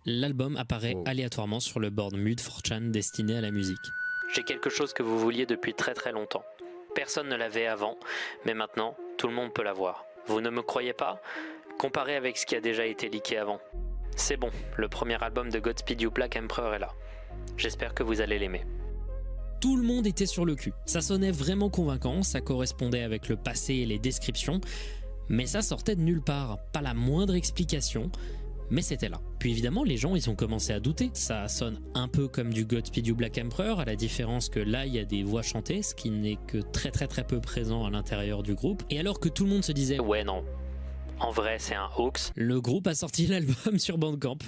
l'album apparaît aléatoirement sur le board Mud 4chan destiné à la musique. J'ai quelque chose que vous vouliez depuis très très longtemps. Personne ne l'avait avant, mais maintenant, tout le monde peut l'avoir. Vous ne me croyez pas ? Comparez avec ce qui a déjà été leaké avant. C'est bon, le premier album de Godspeed You Black Emperor est là. J'espère que vous allez l'aimer. Tout le monde était sur le cul. Ça sonnait vraiment convaincant, ça correspondait avec le passé et les descriptions, mais ça sortait de nulle part, pas la moindre explication, mais c'était là. Puis évidemment, les gens, ils ont commencé à douter. Ça sonne un peu comme du Godspeed You Black Emperor, à la différence que là, il y a des voix chantées, ce qui n'est que très peu présent à l'intérieur du groupe. Et alors que tout le monde se disait « Ouais, non. En vrai, c'est un hoax », le groupe a sorti l'album sur Bandcamp.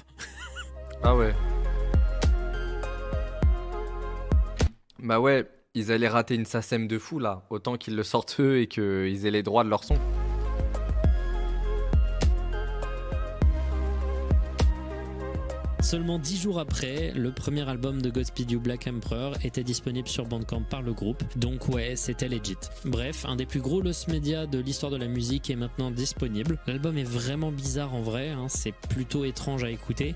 Ah ouais. Bah ouais, ils allaient rater une SACEM de fou là. Autant qu'ils le sortent eux et qu'ils aient les droits de leur son. Seulement 10 jours après, le premier album de Godspeed You Black Emperor était disponible sur Bandcamp par le groupe, donc ouais, c'était legit. Bref, un des plus gros lost media de l'histoire de la musique est maintenant disponible. L'album est vraiment bizarre en vrai, hein, c'est plutôt étrange à écouter,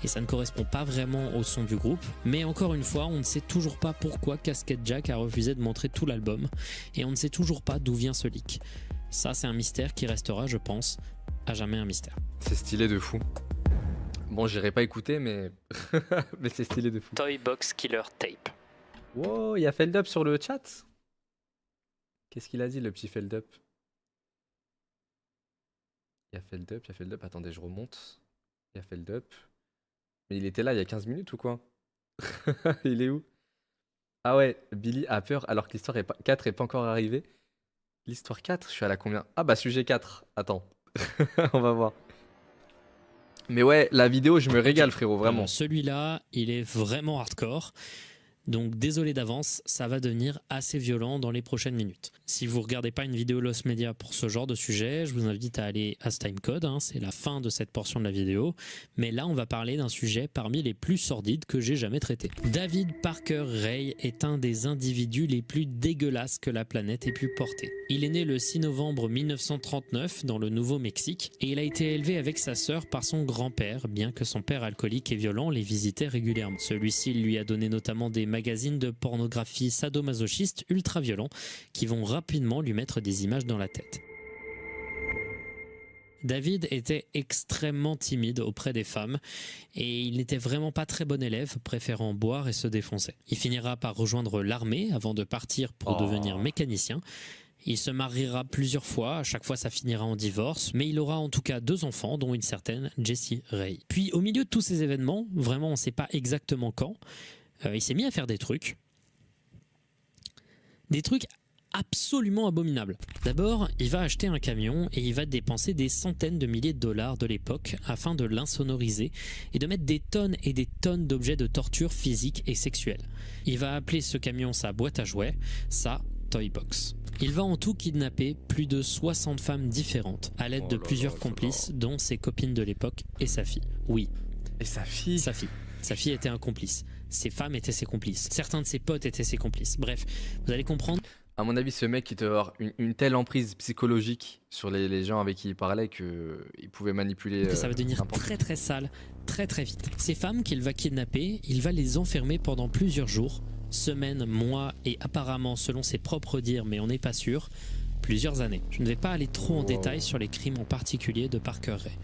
et ça ne correspond pas vraiment au son du groupe, mais encore une fois, on ne sait toujours pas pourquoi Casket Jack a refusé de montrer tout l'album, et on ne sait toujours pas d'où vient ce leak. Ça, c'est un mystère qui restera, je pense, à jamais un mystère. C'est stylé de fou. Bon, j'irai pas écouter, mais mais c'est stylé de fou. Toy Box Killer Tape. Wow, il y a Feldup sur le chat. Qu'est-ce qu'il a dit, le petit Feldup? Il y a Feldup. Attendez, je remonte. Il y a Feldup. Mais il était là il y a 15 minutes ou quoi? Il est où? Ah ouais, Billy a peur alors que l'histoire 4 est pas encore arrivée. L'histoire 4, je suis à la combien? Ah bah sujet 4. Attends. On va voir. Mais ouais, la vidéo, je me régale, frérot, vraiment. Celui-là, il est vraiment hardcore. Donc désolé d'avance, ça va devenir assez violent dans les prochaines minutes. Si vous regardez pas une vidéo Lost Media pour ce genre de sujet, je vous invite à aller à ce timecode, hein, c'est la fin de cette portion de la vidéo. Mais là, on va parler d'un sujet parmi les plus sordides que j'ai jamais traité. David Parker Ray est un des individus les plus dégueulasses que la planète ait pu porter. Il est né le 6 novembre 1939 dans le Nouveau-Mexique et il a été élevé avec sa sœur par son grand-père, bien que son père alcoolique et violent les visitait régulièrement. Celui-ci lui a donné notamment des magazines de pornographie sadomasochiste ultra violents qui vont rapidement lui mettre des images dans la tête. David était extrêmement timide auprès des femmes et il n'était vraiment pas très bon élève, préférant boire et se défoncer. Il finira par rejoindre l'armée avant de partir pour devenir mécanicien. Il se mariera plusieurs fois, à chaque fois ça finira en divorce, mais il aura en tout cas 2 enfants, dont une certaine Jessie Ray. Puis au milieu de tous ces événements, vraiment on ne sait pas exactement quand, il s'est mis à faire des trucs absolument abominables. D'abord, il va acheter un camion et il va dépenser des centaines de milliers de dollars de l'époque afin de l'insonoriser et de mettre des tonnes et des tonnes d'objets de torture physique et sexuelle. Il va appeler ce camion sa boîte à jouets, sa Toy Box. Il va en tout kidnapper plus de 60 femmes différentes à l'aide de plusieurs complices, dont ses copines de l'époque et sa fille. Oui. Et sa fille? Sa fille. Sa fille était un complice. Ses femmes étaient ses complices. Certains de ses potes étaient ses complices. Bref, vous allez comprendre. À mon avis, ce mec, il doit avoir une telle emprise psychologique sur les gens avec qui il parlait qu'il pouvait manipuler. Que ça va devenir très sale, très vite. Ces femmes qu'il va kidnapper, il va les enfermer pendant plusieurs jours, semaines, mois et apparemment, selon ses propres dires, mais on n'est pas sûr, plusieurs années. Je ne vais pas aller trop en détail sur les crimes en particulier de Parker Ray.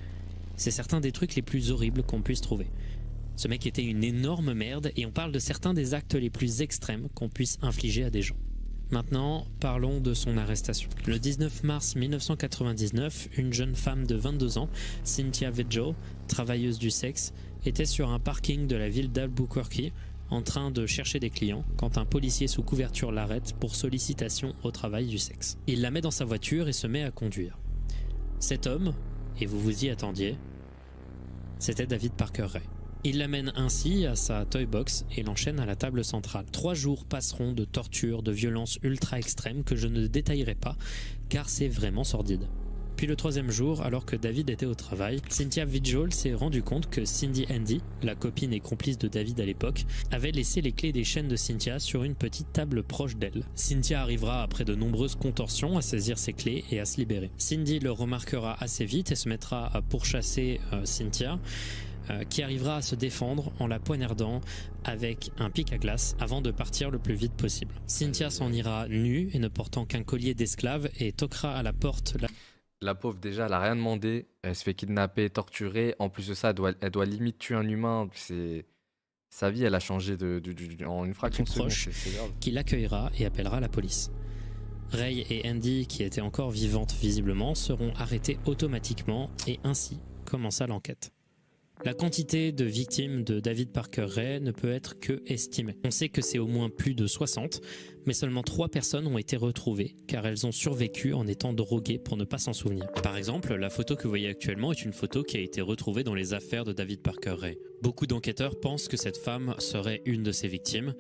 C'est certains des trucs les plus horribles qu'on puisse trouver. Ce mec était une énorme merde et on parle de certains des actes les plus extrêmes qu'on puisse infliger à des gens. Maintenant, parlons de son arrestation. Le 19 mars 1999, une jeune femme de 22 ans, Cynthia Vedjo, travailleuse du sexe, était sur un parking de la ville d'Albuquerque en train de chercher des clients quand un policier sous couverture l'arrête pour sollicitation au travail du sexe. Il la met dans sa voiture et se met à conduire. Cet homme, et vous vous y attendiez, c'était David Parker Ray. Il l'amène ainsi à sa toy box et l'enchaîne à la table centrale. 3 jours passeront de torture, de violence ultra extrême que je ne détaillerai pas car c'est vraiment sordide. Puis le 3e jour, alors que David était au travail, Cynthia Vigil s'est rendu compte que Cindy Handy, la copine et complice de David à l'époque, avait laissé les clés des chaînes de Cynthia sur une petite table proche d'elle. Cynthia arrivera après de nombreuses contorsions à saisir ses clés et à se libérer. Cindy le remarquera assez vite et se mettra à pourchasser Cynthia, qui arrivera à se défendre en la poignardant avec un pic à glace avant de partir le plus vite possible. Cynthia s'en ira nue et ne portant qu'un collier d'esclave et toquera à la porte. La pauvre, déjà, elle a rien demandé. Elle se fait kidnapper, torturer. En plus de ça, elle doit limite tuer un humain. Sa vie, elle a changé en une fraction de seconde. Proche C'est grave. qui l'accueillera et appellera la police. Ray et Andy, qui étaient encore vivantes visiblement, seront arrêtés automatiquement et ainsi commença l'enquête. La quantité de victimes de David Parker Ray ne peut être que estimée. On sait que c'est au moins plus de 60, mais seulement 3 personnes ont été retrouvées car elles ont survécu en étant droguées pour ne pas s'en souvenir. Par exemple, la photo que vous voyez actuellement est une photo qui a été retrouvée dans les affaires de David Parker Ray. Beaucoup d'enquêteurs pensent que cette femme serait une de ses victimes,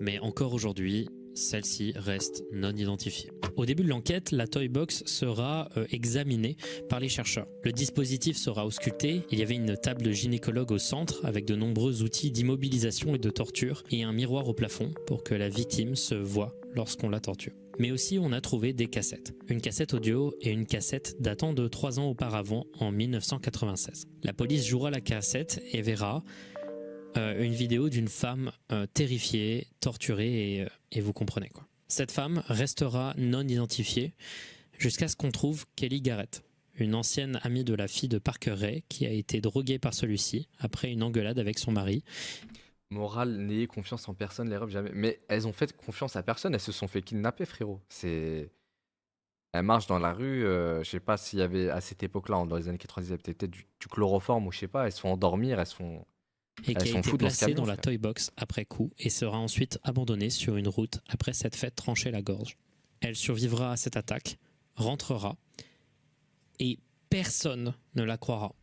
mais encore aujourd'hui, celle-ci reste non identifiée. Au début de l'enquête, la toy box sera examinée par les chercheurs. Le dispositif sera ausculté, il y avait une table de gynécologue au centre avec de nombreux outils d'immobilisation et de torture et un miroir au plafond pour que la victime se voie lorsqu'on la torture. Mais aussi on a trouvé des cassettes. Une cassette audio et une cassette datant de 3 ans auparavant en 1996. La police jouera la cassette et verra une vidéo d'une femme terrifiée, torturée et vous comprenez quoi. Cette femme restera non identifiée jusqu'à ce qu'on trouve Kelly Garrett, une ancienne amie de la fille de Parker Ray qui a été droguée par celui-ci après une engueulade avec son mari. Morale, n'ayez confiance en personne, les refs, jamais. Mais elles ont fait confiance à personne, elles se sont fait kidnapper, frérot. Elles marchent dans la rue, je sais pas s'il y avait à cette époque-là, dans les années 90, il y avait peut-être du chloroforme ou je sais pas, elles se font endormir, elles Et qui a été foutent dans ce placée camion, dans la frère. toy box après coup et sera ensuite abandonnée sur une route après s'être fait trancher la gorge. Elle survivra à cette attaque, rentrera et personne ne la croira.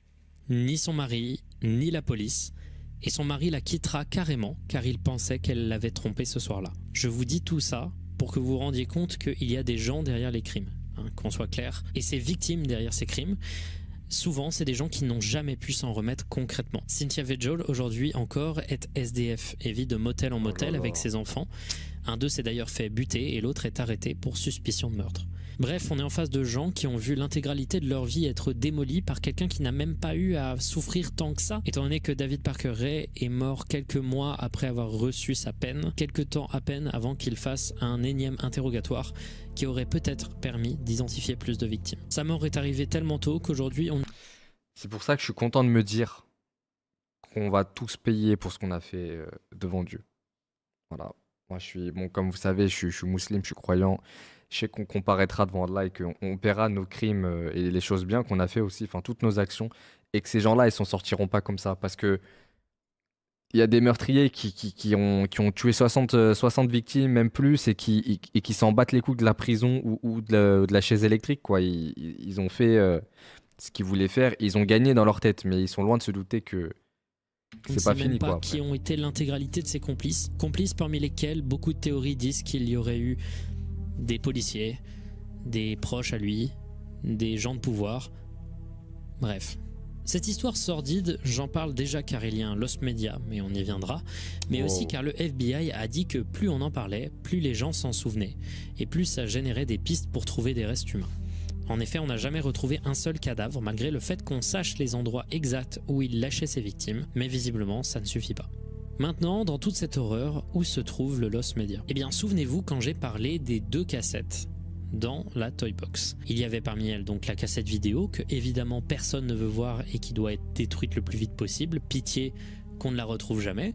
Ni son mari, ni la police. Et son mari la quittera carrément car il pensait qu'elle l'avait trompé ce soir-là. Je vous dis tout ça pour que vous vous rendiez compte qu'il y a des gens derrière les crimes, hein, qu'on soit clair. Et ces victimes derrière ces crimes, souvent, c'est des gens qui n'ont jamais pu s'en remettre concrètement. Cynthia Vigil, aujourd'hui encore, est SDF et vit de motel en motel avec ses enfants. Un d'eux s'est d'ailleurs fait buter et l'autre est arrêté pour suspicion de meurtre. Bref, on est en face de gens qui ont vu l'intégralité de leur vie être démolie par quelqu'un qui n'a même pas eu à souffrir tant que ça. Étant donné que David Parker Ray est mort quelques mois après avoir reçu sa peine, quelques temps à peine avant qu'il fasse un énième interrogatoire qui aurait peut-être permis d'identifier plus de victimes. Sa mort est arrivée tellement tôt qu'aujourd'hui on... C'est pour ça que je suis content de me dire qu'on va tous payer pour ce qu'on a fait devant Dieu. Voilà. Moi, comme vous savez, je suis musulman, je suis croyant. Je sais qu'on comparaîtra devant Allah et qu'on paiera nos crimes et les choses bien qu'on a fait aussi, enfin toutes nos actions, et que ces gens-là, ils s'en sortiront pas comme ça. Parce que il y a des meurtriers qui ont tué 60 victimes, même plus, et qui s'en battent les couilles de la prison ou de la chaise électrique, quoi. Ils ont fait ce qu'ils voulaient faire, ils ont gagné dans leur tête, mais ils sont loin de se douter que On ne c'est pas sait fini, même pas quoi. qui Après. ont été l'intégralité de ces complices. Complices parmi lesquels beaucoup de théories disent qu'il y aurait eu des policiers, des proches à lui, des gens de pouvoir. Bref. Cette histoire sordide, j'en parle déjà car il y a un Lost Media, mais on y viendra, mais aussi car le FBI a dit que plus on en parlait, plus les gens s'en souvenaient, et plus ça générait des pistes pour trouver des restes humains. En effet, on n'a jamais retrouvé un seul cadavre, malgré le fait qu'on sache les endroits exacts où il lâchait ses victimes, mais visiblement, ça ne suffit pas. Maintenant, dans toute cette horreur, où se trouve le Lost Media ? Eh bien, souvenez-vous quand j'ai parlé des 2 cassettes dans la Toy Box. Il y avait parmi elles donc la cassette vidéo, que évidemment personne ne veut voir et qui doit être détruite le plus vite possible, pitié qu'on ne la retrouve jamais,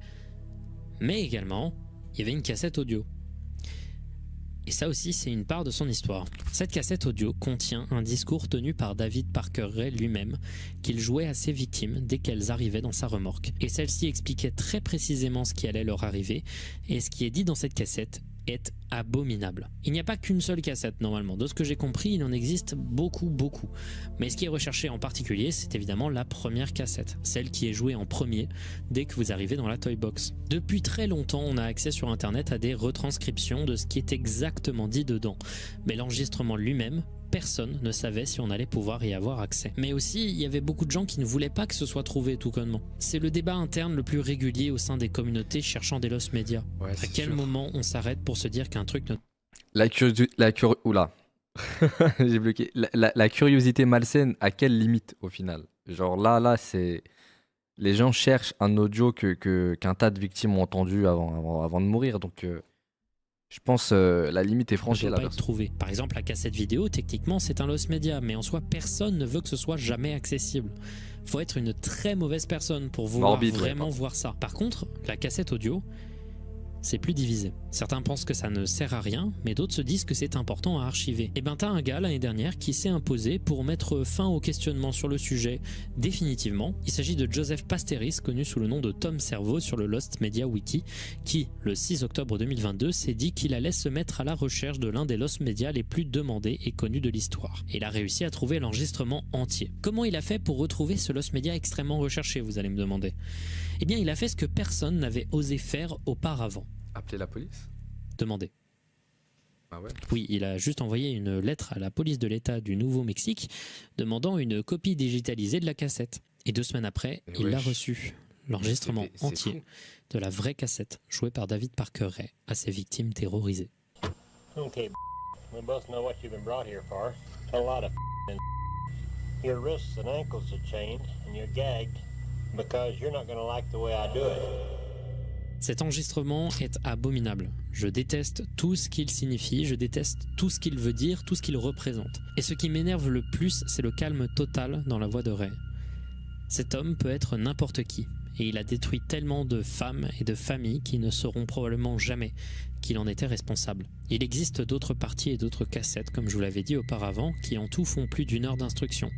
mais également, il y avait une cassette audio. Et ça aussi, c'est une part de son histoire. Cette cassette audio contient un discours tenu par David Parker Ray lui-même, qu'il jouait à ses victimes dès qu'elles arrivaient dans sa remorque. Et celle-ci expliquait très précisément ce qui allait leur arriver, et ce qui est dit dans cette cassette est abominable. Il n'y a pas qu'une seule cassette normalement. De ce que j'ai compris, il en existe beaucoup. Mais ce qui est recherché en particulier, c'est évidemment la première cassette, celle qui est jouée en premier dès que vous arrivez dans la Toy Box. Depuis très longtemps, on a accès sur internet à des retranscriptions de ce qui est exactement dit dedans. Mais l'enregistrement lui-même, personne ne savait si on allait pouvoir y avoir accès. Mais aussi, il y avait beaucoup de gens qui ne voulaient pas que ce soit trouvé tout connement. C'est le débat interne le plus régulier au sein des communautés cherchant des lost media. Ouais, À c'est quel sûr. moment on s'arrête pour se dire qu'un truc ne... Oula. J'ai bloqué. La curiosité malsaine, à quelle limite au final? Genre là, c'est. Les gens cherchent un audio qu'un tas de victimes ont entendu avant de mourir. Donc, je pense la limite est ne franchie doit là. pas être trouvé. Par exemple, la cassette vidéo, techniquement, c'est un lost media, mais en soi, personne ne veut que ce soit jamais accessible. Faut être une très mauvaise personne pour vouloir Morbide, ouais, vraiment pardon. voir ça. Par contre, la cassette audio, c'est plus divisé. Certains pensent que ça ne sert à rien, mais d'autres se disent que c'est important à archiver. Et ben t'as un gars l'année dernière qui s'est imposé pour mettre fin au questionnement sur le sujet définitivement. Il s'agit de Joseph Pasteris, connu sous le nom de Tom Servo sur le Lost Media Wiki, qui, le 6 octobre 2022, s'est dit qu'il allait se mettre à la recherche de l'un des Lost Media les plus demandés et connus de l'histoire. Et il a réussi à trouver l'enregistrement entier. Comment il a fait pour retrouver ce Lost Media extrêmement recherché, vous allez me demander? Eh bien, il a fait ce que personne n'avait osé faire auparavant. Appeler la police? Demandez. Ah ouais. Oui, il a juste envoyé une lettre à la police de l'État du Nouveau-Mexique demandant une copie digitalisée de la cassette. Et 2 semaines après, Mais il l'a wesh. reçu. L'enregistrement C'est entier fou. de la vraie cassette jouée par David Parker Ray à ses victimes terrorisées. Okay, we both know what you've been brought here for. A lot of your wrists and ankles are chained and you're gagged because you're not going to like the way I do it. Cet enregistrement est abominable. Je déteste tout ce qu'il signifie, je déteste tout ce qu'il veut dire, tout ce qu'il représente. Et ce qui m'énerve le plus, c'est le calme total dans la voix de Ray. Cet homme peut être n'importe qui, et il a détruit tellement de femmes et de familles qui ne sauront probablement jamais qu'il en était responsable. Il existe d'autres parties et d'autres cassettes, comme je vous l'avais dit auparavant, qui en tout font plus d'1 heure d'instruction.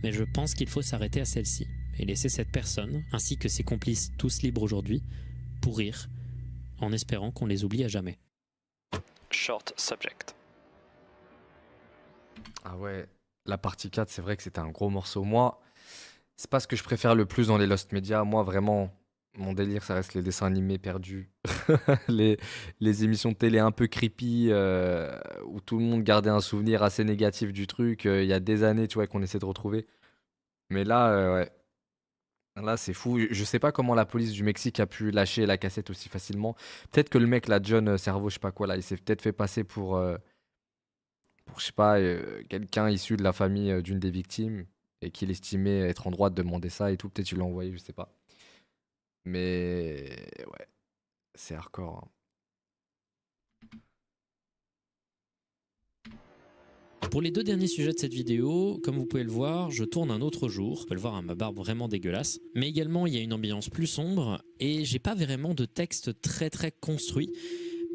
Mais je pense qu'il faut s'arrêter à celle-ci, et laisser cette personne, ainsi que ses complices tous libres aujourd'hui, pourrir, en espérant qu'on les oublie à jamais. Short subject. Ah ouais, la partie 4, c'est vrai que c'était un gros morceau. Moi, c'est pas ce que je préfère le plus dans les Lost Media. Moi, vraiment, mon délire, ça reste les dessins animés perdus. les, les émissions de télé un peu creepy, où tout le monde gardait un souvenir assez négatif du truc. Il y a des années, tu vois, qu'on essaie de retrouver. Mais là, ouais. Là, c'est fou. Je sais pas comment la police du Mexique a pu lâcher la cassette aussi facilement. Peut-être que le mec, là, John Servo, je sais pas quoi, là, il s'est peut-être fait passer pour je sais pas, quelqu'un issu de la famille d'une des victimes et qu'il estimait être en droit de demander ça et tout. Peut-être qu'il l'a envoyé, je sais pas. Mais ouais, c'est hardcore, hein. Pour les 2 derniers sujets de cette vidéo, comme vous pouvez le voir, je tourne un autre jour. Vous pouvez le voir à ma barbe vraiment dégueulasse. Mais également, il y a une ambiance plus sombre et j'ai pas vraiment de texte très construit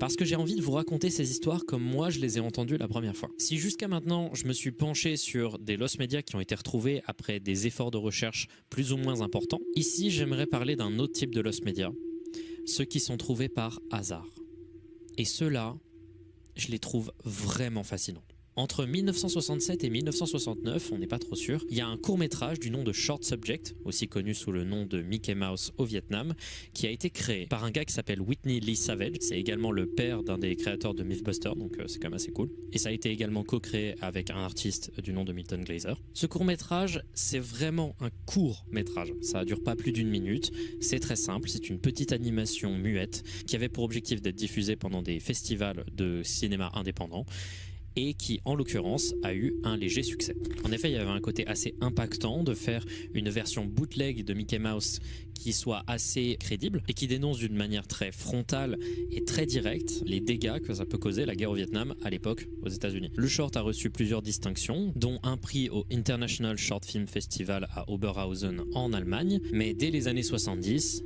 parce que j'ai envie de vous raconter ces histoires comme moi je les ai entendues la première fois. Si jusqu'à maintenant, je me suis penché sur des lost media qui ont été retrouvés après des efforts de recherche plus ou moins importants, ici j'aimerais parler d'un autre type de lost media, ceux qui sont trouvés par hasard. Et ceux-là, je les trouve vraiment fascinants. Entre 1967 et 1969, on n'est pas trop sûr, il y a un court-métrage du nom de Short Subject, aussi connu sous le nom de Mickey Mouse au Vietnam, qui a été créé par un gars qui s'appelle Whitney Lee Savage. C'est également le père d'un des créateurs de Mythbusters, donc c'est quand même assez cool. Et ça a été également co-créé avec un artiste du nom de Milton Glaser. Ce court-métrage, c'est vraiment un court-métrage. Ça ne dure pas plus d'1 minute. C'est très simple, c'est une petite animation muette qui avait pour objectif d'être diffusée pendant des festivals de cinéma indépendant, et qui, en l'occurrence, a eu un léger succès. En effet, il y avait un côté assez impactant de faire une version bootleg de Mickey Mouse qui soit assez crédible et qui dénonce d'une manière très frontale et très directe les dégâts que ça peut causer la guerre au Vietnam à l'époque aux États-Unis. Le short a reçu plusieurs distinctions, dont un prix au International Short Film Festival à Oberhausen en Allemagne, mais dès les années 70,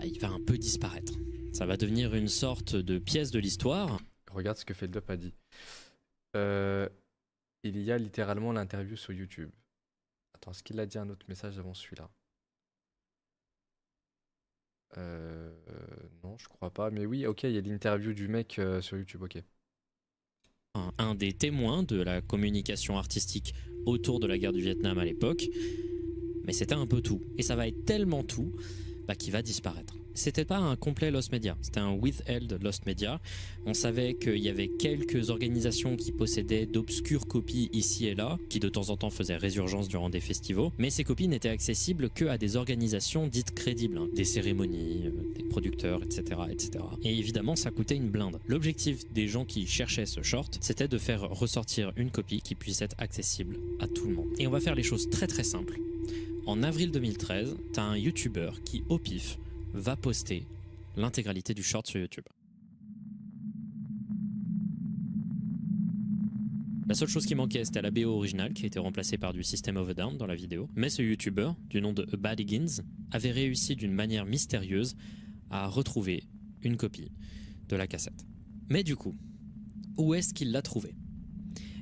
il va un peu disparaître. Ça va devenir une sorte de pièce de l'histoire. Regarde ce que Feldup a dit. Il y a littéralement l'interview sur YouTube. Attends, est-ce qu'il a dit un autre message avant celui-là? Non, je crois pas. Mais oui, ok, il y a l'interview du mec sur YouTube, ok. Un des témoins de la communication artistique autour de la guerre du Vietnam à l'époque, mais c'était un peu tout. Et ça va être tellement tout qu'il va disparaître. C'était pas un complet Lost Media, c'était un withheld Lost Media. On savait qu'il y avait quelques organisations qui possédaient d'obscures copies ici et là, qui de temps en temps faisaient résurgence durant des festivals, mais ces copies n'étaient accessibles que à des organisations dites crédibles, hein, des cérémonies, des producteurs, etc., etc. Et évidemment, ça coûtait une blinde. L'objectif des gens qui cherchaient ce short, c'était de faire ressortir une copie qui puisse être accessible à tout le monde. Et on va faire les choses très très simples. En avril 2013, t'as un YouTuber qui, au pif, va poster l'intégralité du short sur YouTube. La seule chose qui manquait, c'était la BO originale qui a été remplacée par du System of a Down dans la vidéo. Mais ce YouTuber, du nom de Bad Higgins, avait réussi d'une manière mystérieuse à retrouver une copie de la cassette. Mais du coup, où est-ce qu'il l'a trouvée ?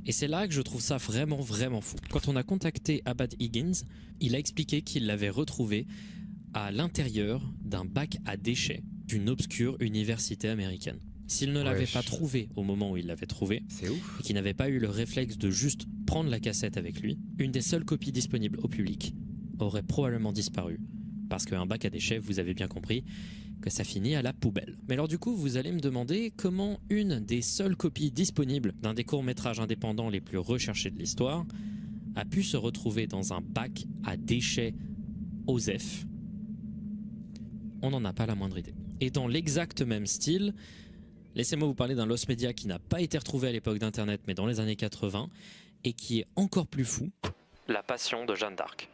Et c'est là que je trouve ça vraiment fou. Quand on a contacté Bad Higgins, il a expliqué qu'il l'avait retrouvé à l'intérieur d'un bac à déchets d'une obscure université américaine. S'il ne l'avait pas trouvé au moment où il l'avait trouvé, c'est ouf. Et qu'il n'avait pas eu le réflexe de juste prendre la cassette avec lui, une des seules copies disponibles au public aurait probablement disparu. Parce qu'un bac à déchets, vous avez bien compris, que ça finit à la poubelle. Mais alors du coup, vous allez me demander comment une des seules copies disponibles d'un des courts-métrages indépendants les plus recherchés de l'histoire a pu se retrouver dans un bac à déchets OSEF. On n'en a pas la moindre idée. Et dans l'exact même style, laissez-moi vous parler d'un Lost Media qui n'a pas été retrouvé à l'époque d'Internet, mais dans les années 80, et qui est encore plus fou. La Passion de Jeanne d'Arc.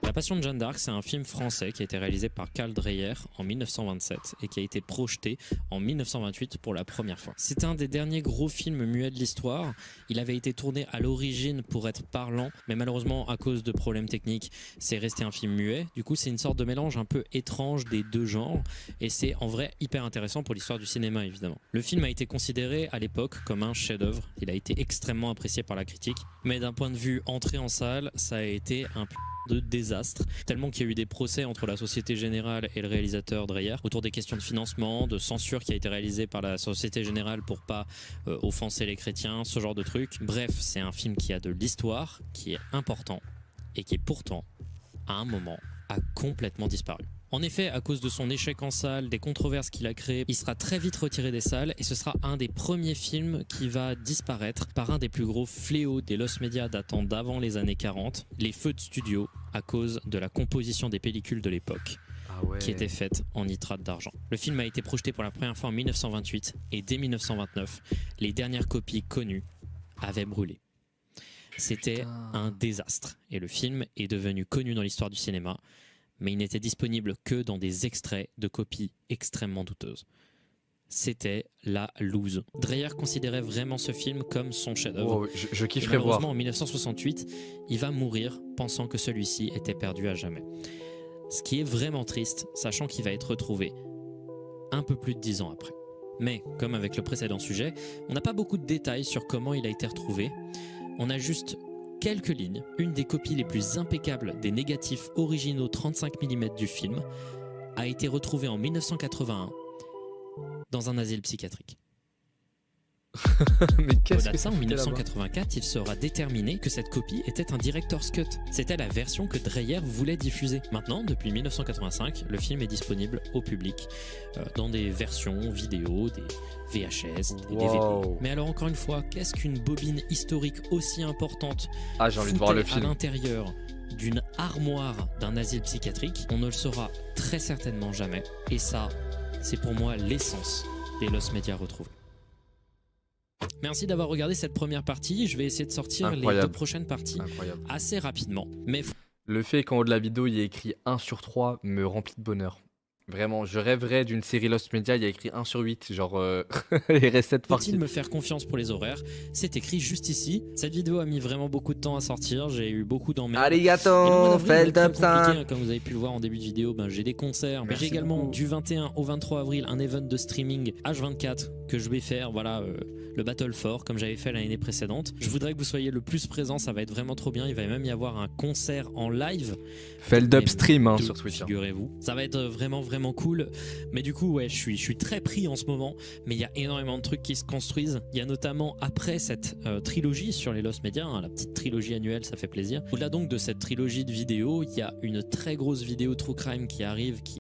La Passion de Jeanne d'Arc, c'est un film français qui a été réalisé par Karl Dreyer en 1927 et qui a été projeté en 1928 pour la première fois. C'est un des derniers gros films muets de l'histoire. Il avait été tourné à l'origine pour être parlant, mais malheureusement, à cause de problèmes techniques, c'est resté un film muet. Du coup, c'est une sorte de mélange un peu étrange des deux genres et c'est en vrai hyper intéressant pour l'histoire du cinéma, évidemment. Le film a été considéré à l'époque comme un chef-d'œuvre. Il a été extrêmement apprécié par la critique, mais d'un point de vue entrée en salle, ça a été un de désastre, tellement qu'il y a eu des procès entre la Société Générale et le réalisateur Dreyer autour des questions de financement, de censure qui a été réalisée par la Société Générale pour pas offenser les chrétiens, ce genre de trucs. Bref, c'est un film qui a de l'histoire, qui est important et qui pourtant, à un moment, a complètement disparu. En effet, à cause de son échec en salle, des controverses qu'il a créées, il sera très vite retiré des salles et ce sera un des premiers films qui va disparaître par un des plus gros fléaux des Lost Media datant d'avant les années 40, les feux de studio, à cause de la composition des pellicules de l'époque, qui étaient faites en nitrate d'argent. Le film a été projeté pour la première fois en 1928 et dès 1929, les dernières copies connues avaient brûlé. C'était un désastre et le film est devenu connu dans l'histoire du cinéma, mais il n'était disponible que dans des extraits de copies extrêmement douteuses. C'était la loose. Dreyer considérait vraiment ce film comme son chef-d'œuvre. Je kifferais voir. Malheureusement, en 1968, il va mourir pensant que celui-ci était perdu à jamais. Ce qui est vraiment triste, sachant qu'il va être retrouvé un peu plus de 10 ans après. Mais, comme avec le précédent sujet, on n'a pas beaucoup de détails sur comment il a été retrouvé. On a juste quelques lignes, une des copies les plus impeccables des négatifs originaux 35 mm du film a été retrouvée en 1981 dans un asile psychiatrique. Mais qu'est-ce Au-delà que de ça, en 1984, il sera déterminé que cette copie était un director's cut. C'était la version que Dreyer voulait diffuser. Maintenant, depuis 1985, le film est disponible au public dans des versions vidéo, des VHS, des DVD. Mais alors encore une fois, qu'est-ce qu'une bobine historique aussi importante j'ai envie de voir le film. À l'intérieur d'une armoire d'un asile psychiatrique? On ne le saura très certainement jamais. Et ça, c'est pour moi l'essence des Lost Media retrouvés. Merci d'avoir regardé cette première partie. Je vais essayer de sortir les 2 prochaines parties assez rapidement. Mais le fait qu'en haut de la vidéo il y ait écrit 1/3 me remplit de bonheur. Vraiment, je rêverais d'une série Lost Media, il y a écrit 1 sur 8, genre les recettes Faut-il parties. me faire confiance pour les horaires? C'est écrit juste ici. Cette vidéo a mis vraiment beaucoup de temps à sortir, j'ai eu beaucoup d'emmerdes. Et le mois Arigato, d'avril va être très compliqué, Feldupsan. hein, comme vous avez pu le voir en début de vidéo, j'ai des concerts, mais Merci j'ai également beaucoup. du 21 au 23 avril un event de streaming H24 que je vais faire, voilà, le Battle 4 comme j'avais fait l'année précédente. Je voudrais que vous soyez le plus présents, ça va être vraiment trop bien, il va même y avoir un concert en live. Feldup Stream hein, Deux, sur Twitch. Hein. Figurez-vous. Ça va être vraiment cool. Mais du coup, ouais, je suis très pris en ce moment. Mais il y a énormément de trucs qui se construisent. Il y a notamment après cette trilogie sur les Lost Media, hein, la petite trilogie annuelle, ça fait plaisir. Au-delà donc de cette trilogie de vidéos, il y a une très grosse vidéo True Crime qui arrive, qui